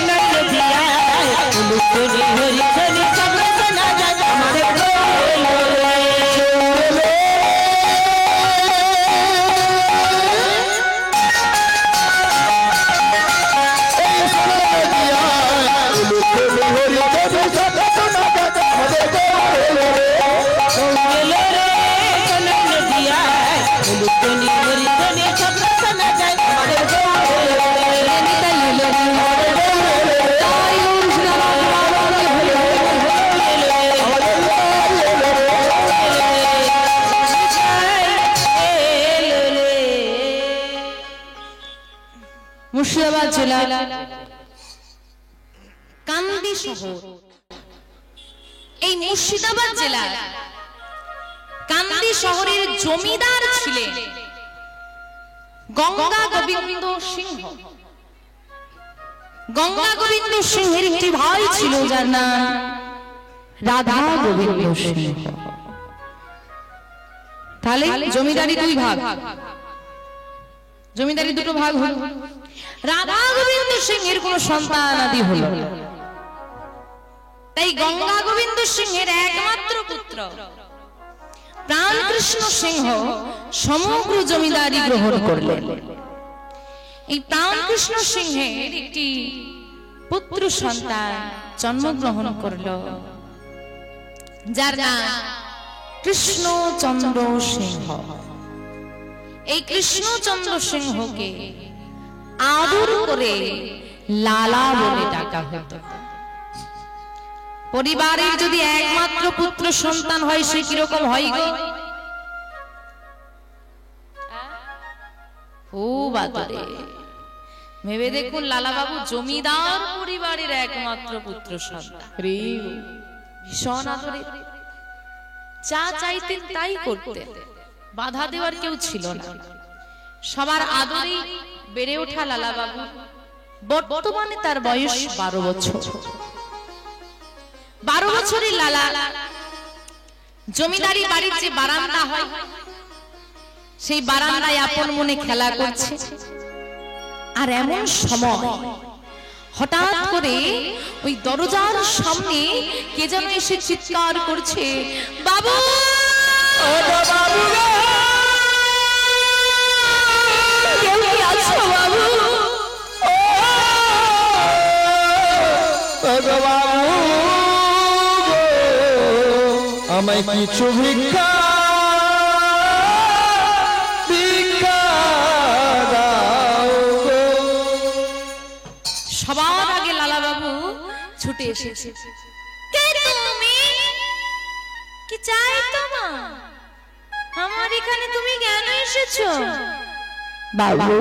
আমরা নদিয়ায় উলুধনি হরি ধনি সব শোনা যায়, আমাদের গৌর এলো রে। এই সোনার নদিয়ায় উলুধ্বনি হরি ধ্বনি সব শোনা যায়, আমাদের গৌর এলো রে। গৌর এলো রে, আমরা নদিয়ায় উলুধনি হরি ধনি সব শোনা যায়, আমাদের গৌর এলো রে। নিতাই এলো রে, তাই গৌর শ্রীরাম বাবাকে হরি হরি মুর্শিদাবাদ জেলা কান্দি শহর। এই মুর্শিদাবাদ জেলা কান্দি শহরের জমিদার ছিলেন গঙ্গা গোবিন্দ সিংহ। গঙ্গা গোবিন্দ সিংহের একটি ভাই ছিল যার নাম রাধা গোবিন্দ সিংহ। তাহলে জমিদারি দুই ভাগ, জমিদারি দুটো ভাগ হল। রাধা গোবিন্দ সিংহের কোন সন্তান আদি হলো, তাই গঙ্গা গোবিন্দ সিংহের একমাত্র পুত্র প্রাণকৃষ্ণ সিংহ সমগ্র জমিদারি গ্রহণ করলেন। এই প্রাণকৃষ্ণ সিংহের একটি পুত্র সন্তান জন্মগ্রহণ করল, যার নাম কৃষ্ণচন্দ্র সিংহ। এই কৃষ্ণচন্দ্র সিংহকে আদর করে লালা বলে ডাকা হতো। পরিবারের যদি একমাত্র পুত্র সন্তান হয় সে কিরকম হয় গো? খুব আদরে। ভেবে দেখুন, লালা বাবু জমিদার পরিবারের একমাত্র পুত্র সন্তান, ভীষণ আদরে। যা চাইতেন তাই করতেন, বাধা দেওয়ার কেউ ছিল না। সবার আদরে বেড়ে ওঠা লালা বাবু। বর্তমানে তার বয়স 12 বছর। 12 বছরের লালা জমিদারি বাড়ির যে বারান্দা হয় সেই বারান্দায় আপন মনে খেলা করছে। আর এমন সময় হঠাৎ করে ওই দরজার সামনে কে যেন এসে চিৎকার করছে, বাবু কেউ কি আছো বাবু? আমায় কিছু ভিক্ষা সবার আগে লালা বাবু ছুটে এসেছে। কে তুমি? কি চাই তোমার? আমার এখানে তুমি কেন এসেছো? বাবু,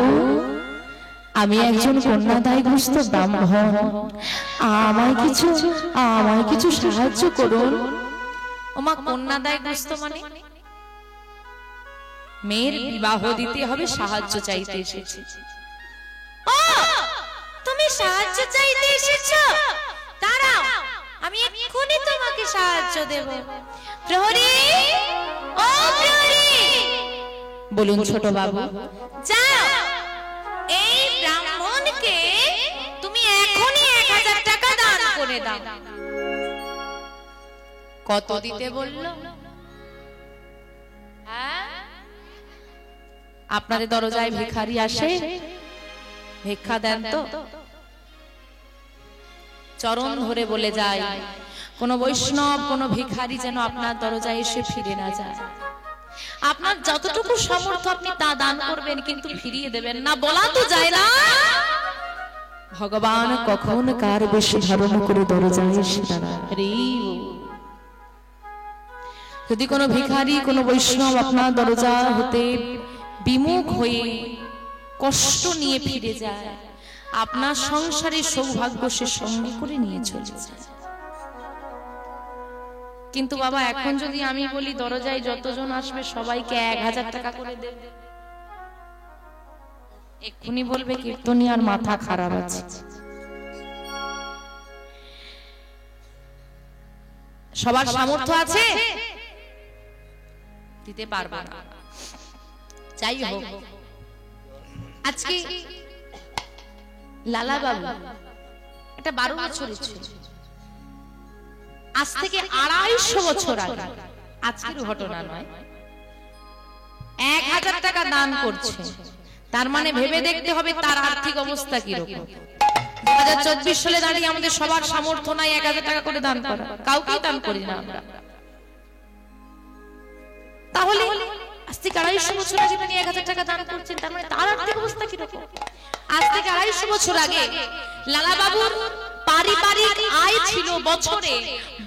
আমি একজন কন্যাদায়গ্রস্ত ব্রাহ্মণ, আমায় কিছু সাহায্য করুন। ওমা, কন্যাদায়গ্রস্ত মানে? মেয়ের বিবাহ দিতে হবে, সাহায্য চাইতে এসেছে। ও, তুমি সাহায্য চাইতে এসেছো? দাঁড়াও, আমি এক্ষুনি তোমাকে সাহায্য দেব। প্রহরী, ও প্রহরী! বলুন ছোট বাবু। যাও, এই ব্রাহ্মণকে তুমি এখনই 1000 টাকা দান করে দাও। কত দিতে বললো? আপনাদের দরজায় ভিখারি আসে, ভিক্ষা দেন তো? চরণ ধরে বলে যায়, কোন বৈষ্ণব, কোন ভিখারি যেন আপনার দরজায় এসে ফিরে না যায়। আপনার যতটুকু সামর্থ্য আপনি তা দান করবেন, কিন্তু ফিরিয়ে দেবেন না। বলা তো যায় না ভগবান কখন কার বেশ ধারণ করে দরজায় এসে দাঁড়ায়। যদি কোনো ভিখারি, কোনো বৈষ্ণব আপনার দরজা হতে বিমুখ হয়ে কষ্ট নিয়ে ফিরে যায়, আপনার সংসারের সৌভাগ্য সে সঙ্গে করে নিয়ে চলে যায়। কিন্তু বাবা, এখন যদি আমি বলি দরজায় যতজন আসবে সবাইকে 1000 টাকা করে দেবে, এক্ষুনি বলবে কীর্তনিয়ার মাথা খারাপ আছে। সবার সামর্থ্য আছে, দিতে পারবে না। যাই হোক, আজকে লালা বাবু এটা 12 বছরের ছিল। আজ থেকে 250 বছর আগে, আজকের ঘটনা নয়, 1000 টাকা দান করছে। তার মানে ভেবে দেখতে হবে তার আর্থিক অবস্থা কিরকম। 2024 সালে দাঁড়িয়ে আমাদের সবার সামর্থ্য নাই 1000 টাকা করে দান করা, কাউকে দান করি না আমরা। তাহলে আজ থেকে 250 বছর আগে তিনি 1000 টাকা দান করছেন, তার মানে তার আর্থিক অবস্থা কিরকম। আজ থেকে 250 বছর আগে লালা বাবুর পারিবারিক আয় ছিল বছরে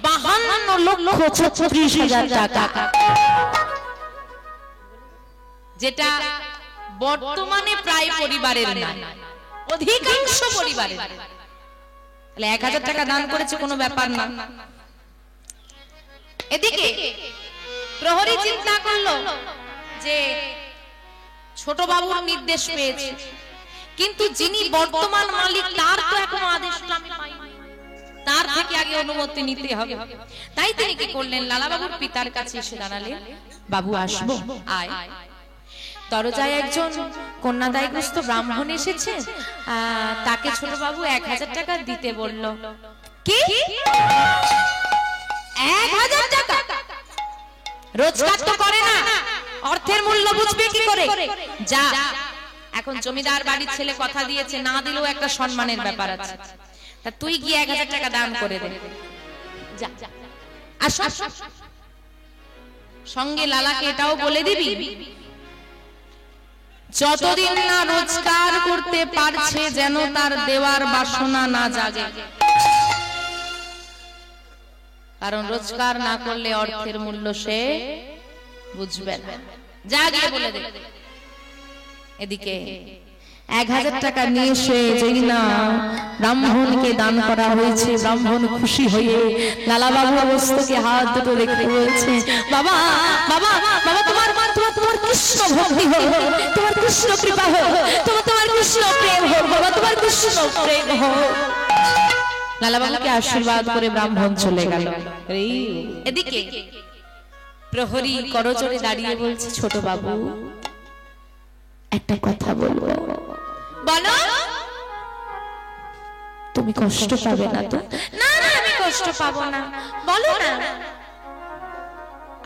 52,36,000 টাকা, যেটা বর্তমানে প্রায় পরিবারের না, অধিকাংশ পরিবারের। তাহলে 1000 টাকা দান করেছে, কোনো ব্যাপার না। এদিকে প্রহরী চিন্তা করলো যে ছোট বাবুর নির্দেশ পেয়েছে, কিন্তু যিনি বর্তমান মালিক তার তো এখনো আদেশটা আমি পাইনি, তার থেকে আগে অনুমতি নিতে হবে। তাই তিনি কি করলেন, লালা বাবুর পিতার কাছে এসে দাঁড়ালেন, বাবু আসবো? আয়। দরজায় একজন কন্যাদায়গ্রস্ত ব্রাহ্মণ এসেছে, তাকে ছোট বাবু 1000 টাকা দিতে বলল। কি 1000 টাকা? রোজগার তো করে না, অর্থের মূল্য বুঝবে কি করে? যা, এখন জমিদার বাড়ির ছেলে কথা দিয়েছে, না দিলেও একটা সম্মানের ব্যাপার আছে, তা তুই গিয়ে 1000 টাকা দান করে দে। যা, আসো। সঙ্গে লালাকে এটাও বলে দিবি, যতদিন না রোজগার করতে পারছে যেন তার দেওয়ার বাসনা না জাগে, কারণ রোজগার না করলে অর্থের মূল্য সে বুঝবে না। যা গিয়ে বলে দে। এদিকে 1000 টাকা নিয়ে এসে যেই না ব্রাহ্মণকে দান করা হয়েছে, ব্রাহ্মণ খুশি হয়ে লালা বাবুর মস্তকে হাত দুটো রেখে বলছে, বাবা বাবা বাবা, তোমার কৃষ্ণ ভক্তি হোক, তোমার কৃষ্ণ কৃপা হোক, তোমার কৃষ্ণ প্রেম হোক, বাবা তোমার কৃষ্ণ প্রেম হোক। লালা বাবুকে আশীর্বাদ করে ব্রাহ্মণ চলে গেল। এদিকে প্রহরী করজোড়ে দাঁড়িয়ে বলছে, ছোট বাবু একটা কথা বলবো। বলো। তুমি কষ্ট পাবে না তো? না না, আমি কষ্ট পাবো না। বলো না।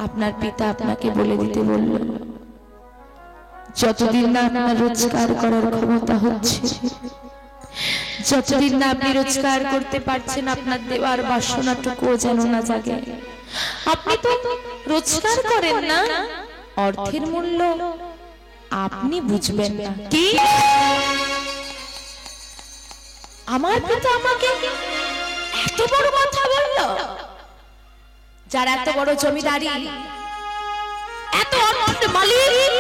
আপনার পিতা আপনাকে বলে দিতে বলল, যতদিন না আপনার রোজগার করার ক্ষমতা হচ্ছে, যতদিন না আপনি রোজগার করতে পারছেন, আপনার দেওয়ার বাসনাটুকুও যেন না জাগে। আপনি তো রোজগার করেন না, অর্থের মূল্য আপনি বুঝবেন না। কি? আমার পিতা আমাকে এত বড় কথা বলল? যার এত বড় জমিদারি, এত অর্থের মালিক,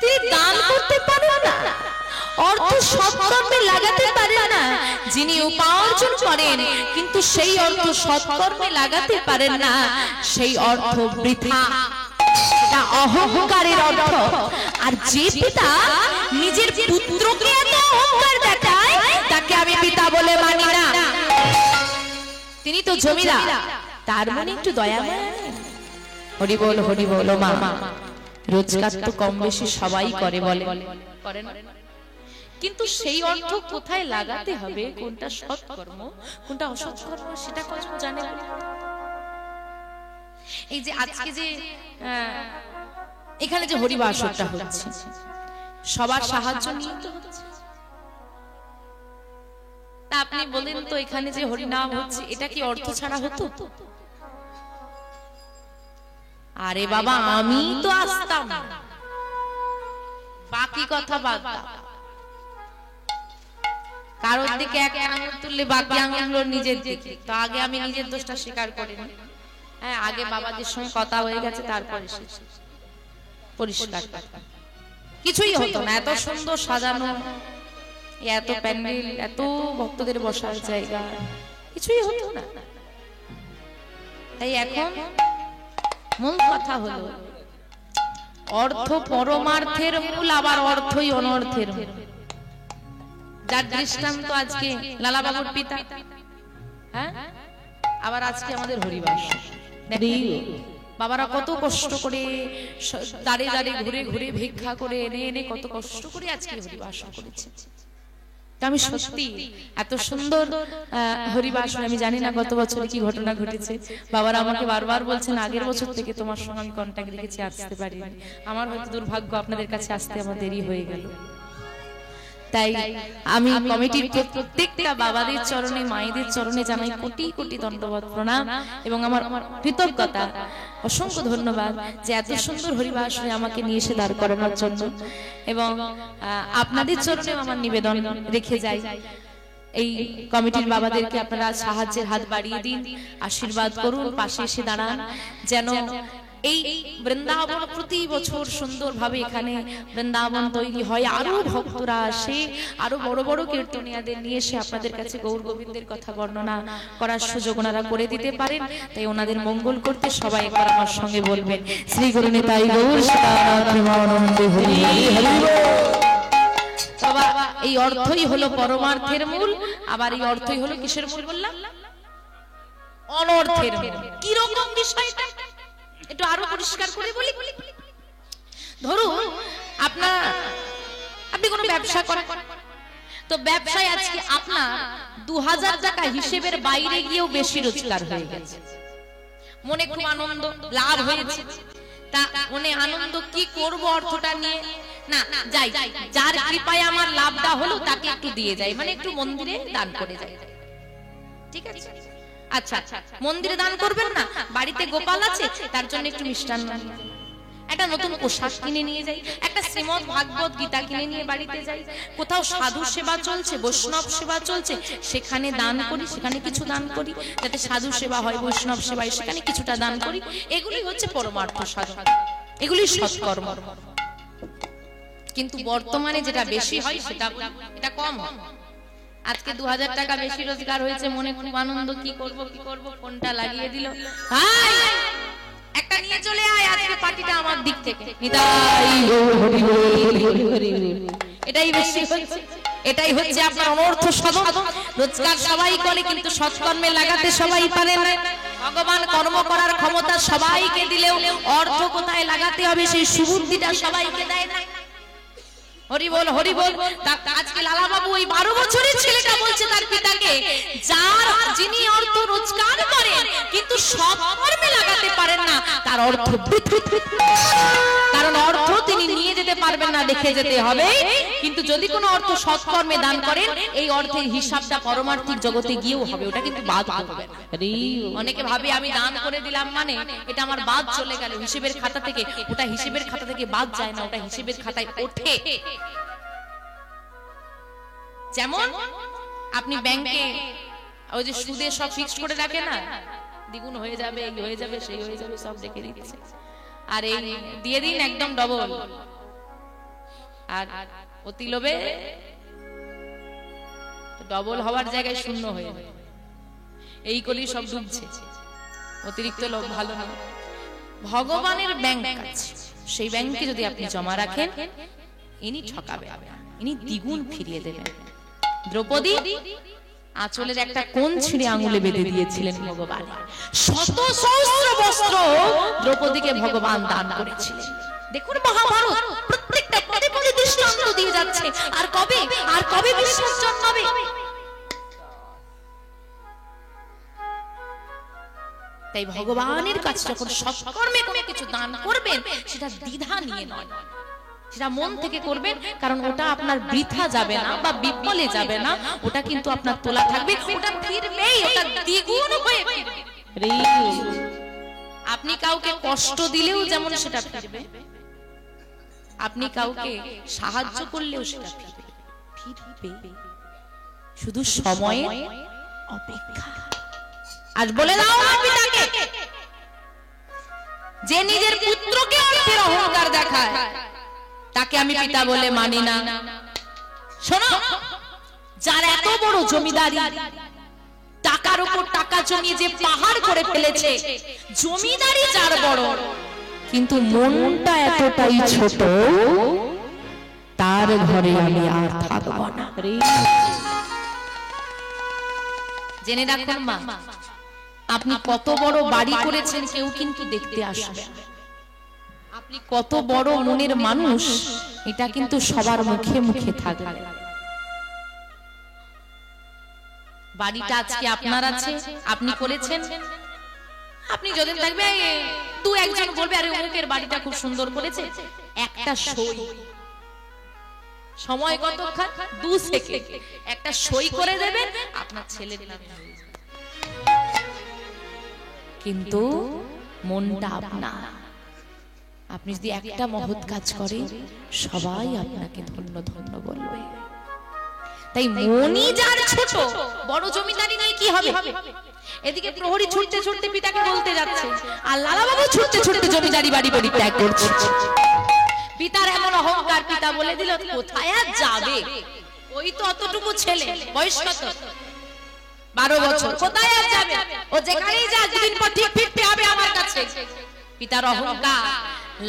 তিনি দান করতে পারেন না, অর্থ সৎকর্মে লাগাতে পারেন না। যিনি উপার্জন করেন কিন্তু সেই অর্থ সৎকর্মে লাগাতে পারেন না, সেই অর্থ বৃথা, এটা অহংকারের অর্থ। আর যে পিতা নিজের পুত্রকে এত অহংকার দেখায়, তাকে আমি পিতা বলে মানি না। তিনি তো জমিদার, তার মনে একটু দয়া মায়া নেই? হরি বল, হরি বল। মা, রোজগার তো কম বেশি সবাই করে, বলে করে না? কিন্তু সেই অর্থ কোথায় লাগাতে হবে, কোনটা সৎকর্ম কোনটা অসৎকর্ম, সেটা কজন জানে? এই যে আজকে যে এখানে যে হরিবাসরটা হচ্ছে, সবার সাহায্য নিয়ে তো হচ্ছে। তা আপনি বলেন তো, এখানে যে হরিনাম হচ্ছে, এটা কি অর্থ ছাড়া হতো? আরে বাবা, আমি তো আসতাম, বাকি কথা বাদ দাও। কারোর দিকে এক আঙুল তুললে বাকি আঙুল নিজের দিকে। তো আগে আমি নিজের দোষটা স্বীকার করিনি। হ্যাঁ, আগে বাবাদের সঙ্গে কথা হয়ে গেছে, তারপরে পরিষ্কার কিছুই হতো না। এত সুন্দর সাজানো, এত প্যান্ডেল, এত ভক্তদের বসার জায়গা, কিছুই হতো না। তাই এখন মূল কথা হলো, অর্থ পরমার্থের মূল, আবার অর্থই অনর্থের মূল। যার দৃষ্টান্ত আজকে লালা বাবুর পিতা, হ্যাঁ, আবার আজকে আমাদের হরিবাস। বাবারা কত কষ্ট করে দাঁড়িয়ে দাঁড়িয়ে ঘুরে ঘুরে ভিক্ষা করে এনে এনে কত কষ্ট করে আজকে হরিবাস করেছে। আমি সত্যি এত সুন্দর হরিবাস, আমি জানি না গত বছরে কি ঘটনা ঘটেছে। বাবারা আমাকে বারবার বলছেন, আগের বছর থেকে তোমার সঙ্গে আমি কন্ট্যাক্ট রেখেছি, আসতে পারিনি। আমার হয়তো দুর্ভাগ্য, আপনাদের কাছে আসতে আমার দেরি হয়ে গেল। তাই আমি কমিটির প্রত্যেকটা বাবাদের চরণে, মায়েদের চরণে জানাই কোটি কোটি দণ্ডবত প্রণাম এবং আমার কৃতজ্ঞতা, অসংখ্য ধন্যবাদ যে এত সুন্দর হরিবাস আমাকে নিয়ে এসে দাঁড় করানোর জন্য। এবং আপনাদের চরণেও আমার নিবেদন রেখে যাই, এই কমিটির বাবাদেরকে আপনারা সাহায্যের হাত বাড়িয়ে দিন, আশীর্বাদ করুন, পাশে এসে দাঁড়ান, যেন এই বৃন্দাবন প্রতি বছর সুন্দরভাবে এখানে বৃন্দাবন তৈরি হয়, আরো ভক্তরা আসে, আরো বড় বড় কীর্তনিয়াদের নিয়ে এসে আপনাদের কাছে গৌর গোবিন্দের কথা বর্ণনা করার সুযোগ ওনারা করে দিতে পারেন। তাই ওনাদের মঙ্গল করতে সবাই একবার আমার সঙ্গে বলবেন, শ্রী গুরু নিতাই গৌর সদানন্দ প্রেমানন্দ হরি হরি। বাবা, এই অর্থই হলো পরমার্থের মূল, আবার এই অর্থই হলো কিসের মূল বললাম? অনর্থের মূল। কি রকম বিষয়টা একটু আরো পরিষ্কার করে বলি। ধরুন আপনি কোনো ব্যবসা করেন, তো ব্যবসায় আজকে আপনার 2000 টাকা হিসেবের বাইরে গিয়েও বেশি রোজগার হয়ে গেছে, মনে খুব আনন্দ, লাভ হয়েছে। তা মনে আনন্দ, কি করব অর্থটা নিয়ে? না যাই, যার কৃপায় আমার লাভটা হলো তাকে একটু দিয়ে যাই, মানে একটু মন্দিরে দান করে যাই। ঠিক আছে, আচ্ছা মন্দিরে দান করবেন না, বাড়িতে গোপাল আছে তার জন্য একটু মিষ্টান্ন, একটা নতুন পোশাক কিনে নিয়ে যাই, একটা শ্রীমদ ভাগবত গীতা কিনে নিয়ে বাড়িতে যাই, কোথাও সাধু সেবা চলছে, বৈষ্ণব সেবা চলছে, সেখানে দান করি, সেখানে কিছু দান করি, যাতে সাধু সেবা হয়, বৈষ্ণব সেবায় সেখানে কিছুটা দান করি। এগুলি হচ্ছে পরমার্থ সাধন, এগুলি সৎকর্ম। কিন্তু বর্তমানে যেটা বেশি হয় সেটা এটা কম হয়। আজকে 2000 টাকা বেশি রোজগার হয়েছে, মনে খুব আনন্দ, কি করব ফোনটা লাগিয়ে দিল, ভাই একটা নিয়ে চলে আয়, আজকে পার্টিটা আমার দিক থেকে। নিতাই গৌর হরি হরি। এটাই বেশি হচ্ছে, এটাই হচ্ছে আপনার অনর্থ সাধন। রোজগার সবাই করে কিন্তু সৎকর্মে লাগাতে সবাই পারে না। ভগবান কর্ম করার ক্ষমতা সবাইকে দিলেও অর্থ কোথায় লাগাতে হবে সেই সুবুদ্ধিটা সবাইকে দেয় না। হরি বল হরি বল। আজকে লালা বাবু ওই 12 বছরের ছেলেটা বলছে তার পিতাকে, যিনি অর্থ রোজগার করেন কিন্তু সৎ কর্মে লাগাতে পারেন না, তার অর্থ কারণ অর্থ তিনি নিয়ে যেতে পারবেন না, দেখে যেতে হবে। কিন্তু যদি কোনো অর্থ সৎ কর্মে দান করেন, এই অর্থের হিসাবটা পরমার্থিক জগতে গিয়েও হবে, ওটা কিন্তু বাদ হবে না। অনেকে ভাবে আমি দান করে দিলাম মানে এটা আমার বাদ চলে গেল হিসেবের খাতা থেকে, ওটা হিসেবের খাতা থেকে বাদ যায় না, ওটা হিসেবের খাতায় ওঠে। যেমন আপনি ব্যাংকে ওই যে সুদে সব ফিক্সড করে রাখে না, দ্বিগুণ হয়ে যাবে, এই হয়ে যাবে, সেই হয়ে যাবে, সব দেখে দিচ্ছে, আর এই দিয়ে দিন একদম ডবল, আর অতি লোভে ডবল হওয়ার জায়গায় শূন্য হয়ে যাবে, এই করেই সব ডুবছে। অতিরিক্ত লোভ ভালো না। ভগবানের ব্যাংক আছে, সেই ব্যাংকে যদি আপনি জমা রাখেন, ইনি ঠকাবে, ইনি দ্বিগুণ ফিরিয়ে দেবেন। দ্রৌপদী আঁচলের একটা কোণ ছিঁড়ে আঙুলে বেঁধে দিয়েছিলেন ভগবান, শত সহস্র বস্ত্র দ্রৌপদীকে ভগবান দান করেছিলেন। দেখুন মহাভারত প্রত্যেকটা পদে পদে দৃষ্টান্ত দিয়ে যাচ্ছে। আর কবে বিশ্বাস জন্মাবে? তাই ভগবানের কাছে যখন সৎকর্মে কোনো কিছু দান করবেন, সেটা দ্বিধা নিয়ে নয়, সেটা মন থেকে করবেন, কারণ ওটা আপনার বৃথা যাবে না বা বিফলে যাবে না, ওটা কিন্তু আপনার তোলা থাকবে, ওটা ফিরবেই, ওটা দ্বিগুণ হয়ে ফিরবে। আপনি কাউকে কষ্ট দিলেও যেমন সেটা ফিরবে, আপনি কাউকে সাহায্য করলেও সেটা ফিরবে, শুধু সময়ের অপেক্ষা। আজ বলে দাও না পিতাকে, যে নিজের পুত্রকে অর্থের অহংকার দেখায়, তাকে আমি পিতা বলে মানি না। শোনো, যার এত বড় জমিদারি, টাকার উপর টাকা জমিয়ে যে পাহাড় করে ফেলেছে, জমিদারি যার বড়, কিন্তু মনটা এতটাই ছোট, তার ঘরে আমি আর থাকব না। জেনে রাখুন মা, আপনি কত বড় বাড়ি করেছেন কেউ কিন্তু দেখতে আসবে, আপনি কত বড় মনের মানুষ এটা কিন্তু সবার মুখে মুখে থাকবে। বাড়িটা আজকে আপনার আছে, আপনি করেছেন, আপনি যদি দেখবে দু একজন বলবে আরে অমুকের বাড়িটা খুব সুন্দর করেছে, একটা সই, সময় কতক্ষণ, 2 সেকেন্ড, একটা সই করে দেবেন, আপনার ছেলের নামে হয়ে যাবে। কিন্তু মনটা আপনার, আপনি যদি একটা মহৎ কাজ করেন, সবাই আপনাকে ধন্য ধন্য বলবে। তাই মনই যার ছোট, বড় জমিদারি নিয়ে কি হবে? এদিকে প্রহরী ছুটতে ছুটতে পিতাকে বলতে যাচ্ছে, আর লালা বাবু ছুটতে ছুটতে জমিদারি বাড়ি পরিত্যাগ করছে। পিতার এমন অহংকার, পিতা বলে দিল কোথায় আর যাবে, ওই তো অতটুকু ছেলে, বয়স কত, 12 বছর, কোথায় আর যাবে, ও যেখানেই যা দুদিন পর ঠিক ফিরতে হবে আমার কাছে। পিতার অহংকার,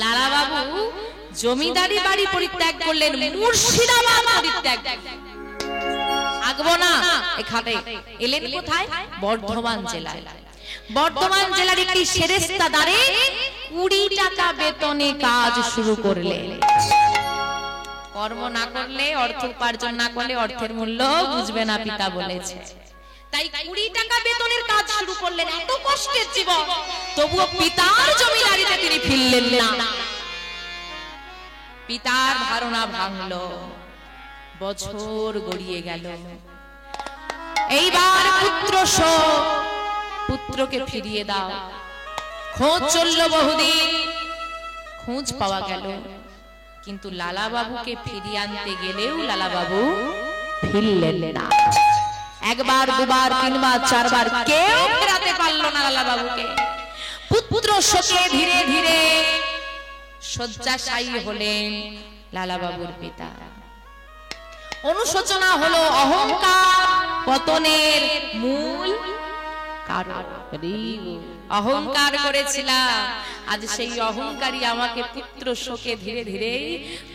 লালা বাবু জমিদারি বাড়ি পরিত্যাগ করলেন, মুর্শিদাবাদ পরিত্যাগ থাকবো না, এখানে এলেন কোথায়? বর্ধমান জেলায়। বর্ধমান জেলার একটি সেরেস্তাদারে 20 টাকা বেতনে কাজ শুরু করলেন। কর্ম না করলে, অর্থ উপার্জন না করলে অর্থের মূল্য বুঝবে না, পিতা বলেছে। তাই 20 টাকা বেতনের কাজ শুরু করলেন, এত কষ্টের জীবন, তবুও পিতার জমিদারিতে তিনি ফিরলেন না। পিতার ধারণা ভাঙলো, বছর গড়িয়ে গেল। এইবার পুত্র শোক, পুত্রকে ফিরিয়ে দাও। খোঁজ চলল বহুদিন, খোঁজ পাওয়া গেল, কিন্তু লালা বাবুকে ফিরিয়ে আনতে গেলেও লালা বাবু ফিরলেন না। একবার, দুবার, 3 বার, 4 বার কেউ ফেরাতে পারলো না লালা বাবুকে। পুত্র শোকে ধীরে ধীরে শয্যাশায়ী হলেন লালা বাবুর পিতা। অনুশোচনা হলো অহংকার পতনের মূল কারণ। অহংকার করেছিলাম, আজ সেই অহংকারী আমাকে পুত্র শোকে ধীরে ধীরে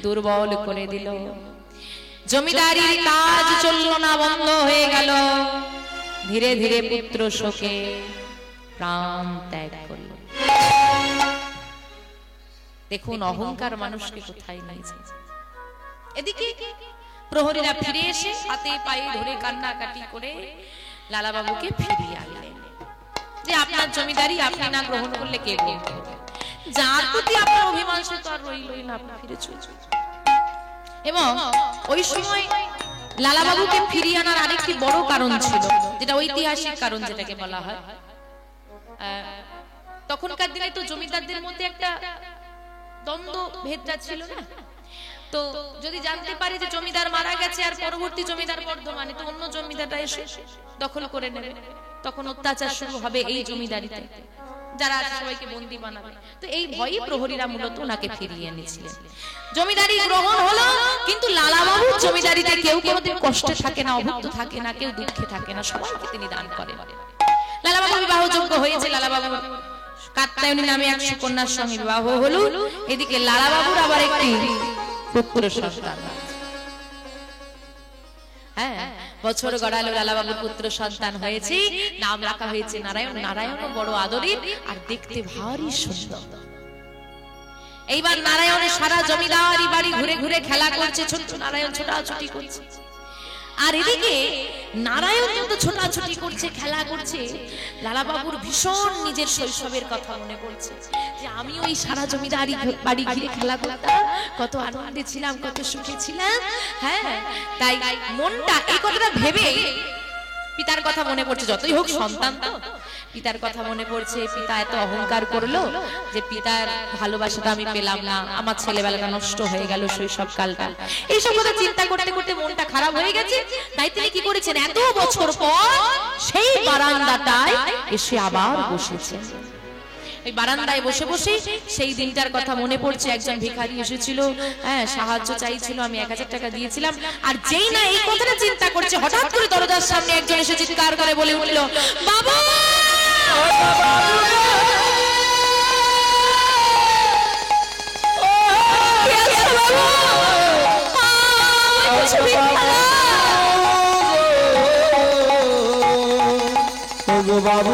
দুর্বল করে দিল। জমিদারির কাজ চলল না, বন্ধ হয়ে গেল। ধীরে ধীরে পুত্র শোকে প্রাণ ত্যাগ করল। দেখুন অহংকার মানুষকে কোথায় নিয়ে যায়। এদিকে প্রহরীরা ফিরে এসে হাতে পায়ে ধরে কান্নাকাটি করে লালাবাবুকে ফিরিয়ে আনলেন যে আপনার জমিদারি আপনি না গ্রহণ করলে কে গ্রহণ করবে, যার প্রতি আপনার অভিমান সে তো আর রইলই না, আপনি ফিরে চলে যান। এবং ওই সময় লালাবাবুকে ফিরিয়ে আনার আরেকটি বড় কারণ ছিল, যেটা ঐতিহাসিক কারণ যেটাকে বলা হয়। তখনকার দিনে তো জমিদারদের মধ্যে একটা দ্বন্দ্ব ভেদটা ছিল না, তো যদি জানতে পারে যে জমিদার মারা গেছে আর পরবর্তী জমিদার বর্ধমানে, তো অন্য জমিদাররা এসে দখল করে নেবে, তখন অত্যাচার শুরু হবে এই জমিদারিতে, যারা আছে সবাইকে বন্দী বানাবে। তো এই ভয়ই প্রহরীরা মূলত ওনাকে ফিরিয়ে এনেছিলেন। জমিদারি গ্রহণ হলো, কিন্তু লালাবাবুর জমিদারিতে কেউ কোনোদিন কষ্টে থাকে না, অভুক্ত থাকে না, কেউ দুঃখে থাকে না, সবাইকে তিনি দান করেন। লালাবাবু বিবাহযোগ্য হয়েছে, লালাবাবু কাত্যায়নী নামে এক সুকন্যার সঙ্গে বিবাহ হলো। এদিকে লালাবাবুর আবার একটি পুত্র সন্তান, হ্যাঁ, বছর গড়ালো, লালাবাবুর পুত্র সন্তান হয়েছে, নাম রাখা হয়েছে নারায়ণ। নারায়ণও বড় আদরের আর দেখতে ভারী সুন্দর। এইবার নারায়ণের সারা জমিদারি বাড়ি ঘুরে ঘুরে খেলা করছে, ছোট্ট নারায়ণ ছোটাছুটি করছে। আর এদিকে নারায়ণ যত ছোটাছুটি করছে, খেলা করছে, লালাবাবুর ভীষণ নিজের শৈশবের কথা মনে পড়ছে, যে আমি ওই সারা জমিদারি বাড়ি ঘিরে খেলা করতাম, কত আনন্দে ছিলাম, কত সুখে ছিলাম। হ্যাঁ, তাই মনটা এই কথাটা ভেবে পিতার কথা মনে পড়ছে। যতই হোক সন্তান তো, পিতার কথা মনে পড়ছে। পিতা এত অহংকার করলো যে পিতার ভালোবাসাটা আমি পেলাম না, আমার ছেলেবেলাটা নষ্ট হয়ে গেল, শৈশব কালটা। এইসব কথা চিন্তা করতে করতে মনটা খারাপ হয়ে গেছে। তাই তিনি কি করেছেন, এত বছর পর সেই বারান্দাটায় এসে আবার বসেছেন। ওই বারান্দায় বসে বসে সেই দিনটার কথা মনে পড়ছে। একজন ভিখারি এসেছিল, হ্যাঁ, সাহায্য চাইছিল, আমি 1000 টাকা দিয়েছিলাম। আর যেই না এই কথাটা চিন্তা করছে, হঠাৎ করে দরজার সামনে একজন এসে চিৎকার করে বলে উঠল, বাবা বাবু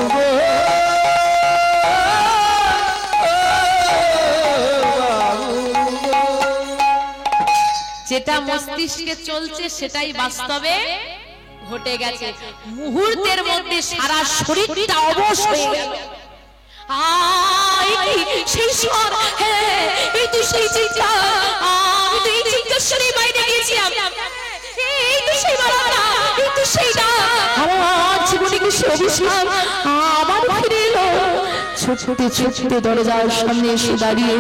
যেটা মস্তিষ্কে চলছে সেটাই বাস্তবে ঘটে গেছে। মুহূর্তের মধ্যে সারা শরীরটা অবশ হয়ে গেল। সেই স্বর, হ্যাঁ, এই তো সেই চিন্তা, আমি তো এই চিন্তার সরে বাইরে গিয়েছিলাম, এই তো সেই বারান্দা, এই তো সেইটা আমার জীবনে কি অভিশাপ আবার ফিরে এলো। ছোট্ট ছোট্ট দরজার সামনে এসে দাঁড়িয়ে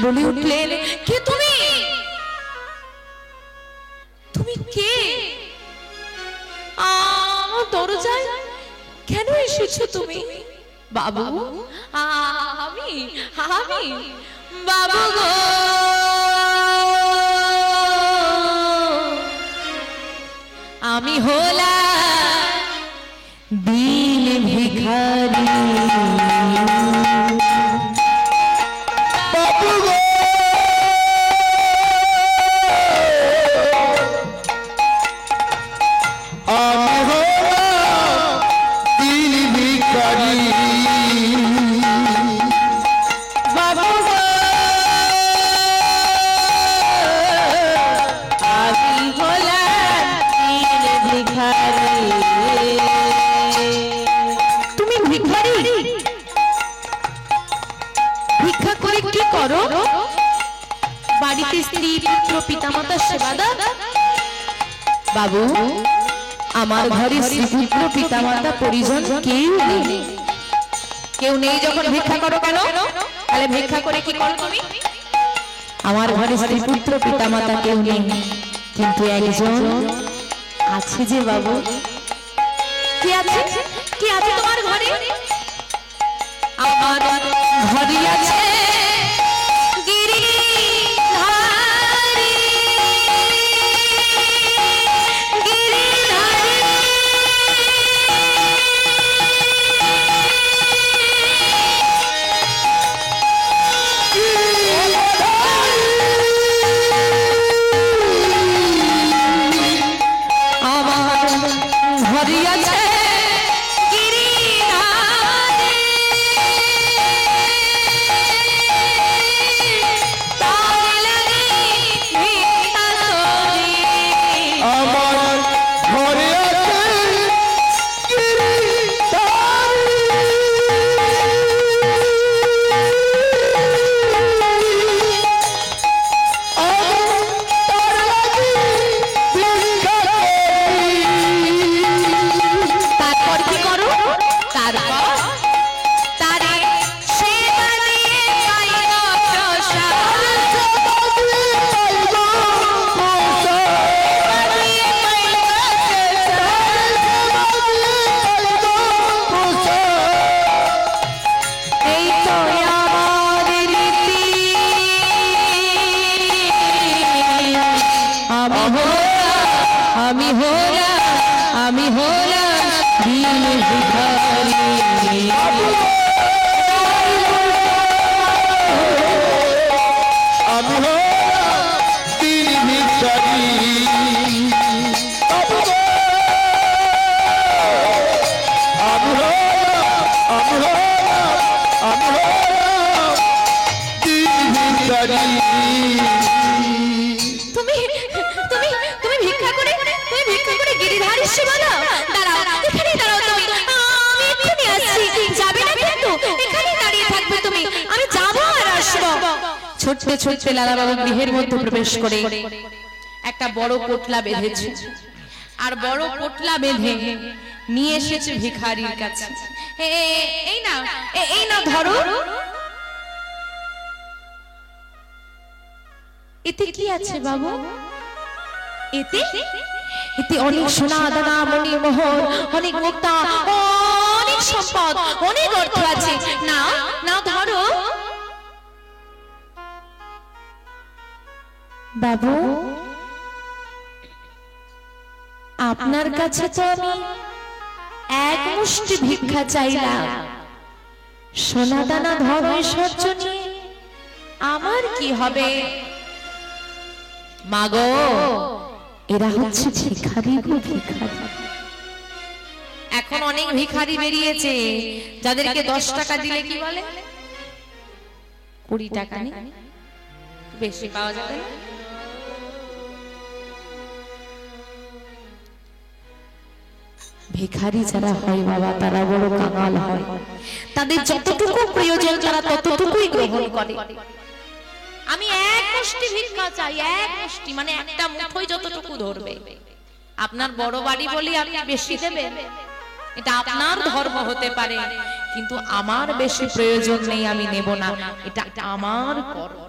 বলে উঠলেন, কে তুমি? তুমি কে? আমার দরজায় কেন এসেছো তুমি? বাবু, আমি আমি বাবু গো, আমি হলাম দিন ভিখারি। বাবু গো, আমি হলাম দিন ভিখারি। বাবু গো, আমি হলাম দিন ভিখারি। তুমি ভিখারি? ভিক্ষা করে কি করো? বাড়িতে স্ত্রী পুত্র পিতামাতার সেবা দাও? বাবু, আমার ঘরে স্ত্রী পুত্র পিতামাতা পরিজন কেউ নেই। কেউ নেই যখন ভিক্ষা করো কেন? তাহলে ভিক্ষা করে কি করো তুমি? আমার ঘরে স্ত্রী পুত্র পিতামাতা কেউ নেই, কিন্তু একজন আছে যে বাবু। কি আছে? কি আছে তোমার ঘরে? আমার ঘরে আছে গিরিধারী, গিরিধারী। আমার ঘরে আছে গিরিধারী। আমি হলাম দিন ভিখারি। আমি হলাম দিন ভিখারি। আমি হলাম দিন ভিখারি। তুমি ভিক্ষা করে গিরিধারী শিবানা। দাঁড়াও, এখানেই দাঁড়াও তুমি। আমি এক্ষুনি আসছি। যাবে না কিন্তু, এখানেই দাঁড়িয়ে থাকবে তুমি। আমি যাবো আর আসবো। ছুটতে ছুটতে লালাবাবু গৃহের মধ্যে প্রবেশ করে একটা বড় পোটলা বেঁধেছে, আর বড় পোটলা বেঁধে নিয়ে এসেছে ভিখারির কাছে। এই না ধরো। এতে কি আছে বাবু? এতে অনেক সোনা দানা মণি মোহর, অনেক মুক্তা, অনেক সম্পদ, অনেক অর্থ আছে। না ধরো বাবু। আপনার কাছে তো আমি এক মুষ্টি ভিক্ষা চাইলাম, সোনা দানা ধন ঐশ্বর্য নিয়ে আমার কি হবে? মাগো, এরা হচ্ছে ভিখারি গো, ভিখারি। এখন অনেক ভিখারি বেরিয়েছে, যাদেরকে 10 টাকা দিলে কি বলে 20 টাকা নেই, বেশি পাওয়া যাবে না। ভিখারি যারা হয় বাবা, তারা বড় কাঙাল হয়। তাদের যতটুকু প্রয়োজন তারা ততটুকুই গ্রহণ করে। আমি এক মুষ্টি ভিক্ষা চাই, এক মুষ্টি মানে একটা মুঠোই যতটুকু ধরবে। আপনার বড় বাড়ি বলি আপনি বেশি দেবেন, এটা আপনার ধর্ম হতে পারে, কিন্তু আমার বেশি প্রয়োজন নেই, আমি নেব না, এটা আমার কর্ম।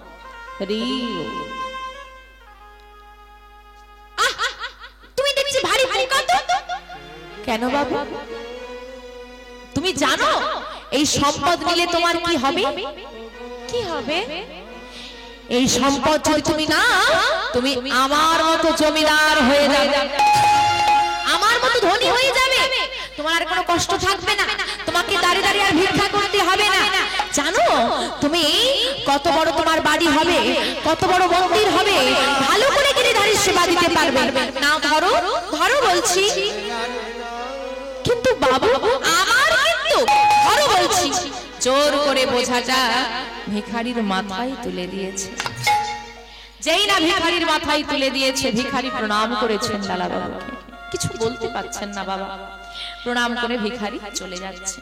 তুমি দেখছি ভারী বোকা তো। কেন বাবু? তুমি জানো এই সম্পদ নিলে তোমার কি হবে? কি হবে? এই সম্পদ যদি তুমি না, তুমি আমার মতো জমিদার হয়ে যাবে, আমার মতো ধনী হয়ে যাবে, তোমার আর কোনো কষ্ট থাকবে না, তোমাকে দাঁড়িয়ে দাঁড়িয়ে আর ভিক্ষা করতে হবে না। জানো তুমি কত বড় তোমার বাড়ি হবে, কত বড় মন্দির হবে, ভালো করে গিরিধারীর সেবা দিতে পারবে। না ধরো বলছি। কিন্তু বাবু আমার কিন্তু ধরো বলছি। জোর করে বোঝাটা ভিখারির মাথায় তুলে দিয়েছে। যেই না ভিখারির মাথায় তুলে দিয়েছে, ভিখারি প্রণাম করেছেন লালাবাবুকে, কিছু বলতে পারছেন না বাবা। প্রণাম করে ভিখারি চলে যাচ্ছে,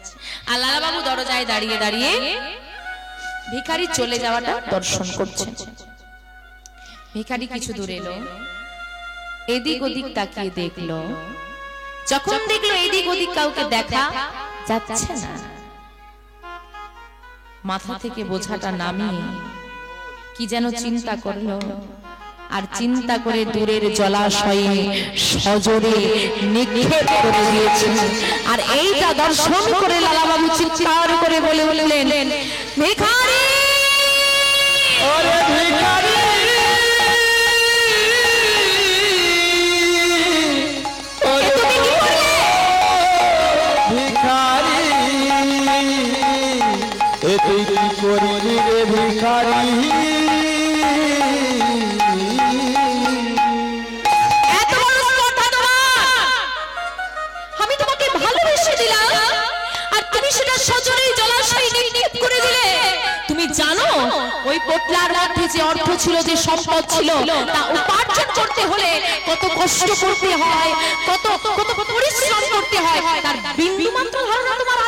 আর লালাবাবু দরজায় দাঁড়িয়ে দাঁড়িয়ে ভিখারি চলে যাওয়াটা দর্শন করছেন। ভিখারি কিছু দূর এলো, এদিক ওদিক তাকিয়ে দেখলো। যখন দেখলো এদিক ওদিক কাউকে দেখা যাচ্ছে না, মাথা থেকে বোঝাটা নামিয়ে কি যেন চিন্তা করলো, আর চিন্তা করে দূরের জলাশয়ে সজোরে নিক্ষেপ করে দিয়েছে। আর এইটা দর্শন করে লালাবাবু চিৎকার করে বলে উঠলেন, ভিখারি, ওরে ভিখারি, ওরে ভিখারি, এ তুই কি করলি রে ভিখারি? আমি তোমাকে ভালোবেসে দিলাম আর তুমি সেটা সজোরে জলাশয়ে নিক্ষেপ করে দিলে। তুমি জানো ওই পোটলার মধ্যে যে অর্থ ছিল, যে সম্পদ ছিল, তা উপার্জন করতে হলে কত কষ্ট করতে হয়, কত পরিশ্রম করতে হয়, তার বিন্দু মাত্র ধারণা তোমার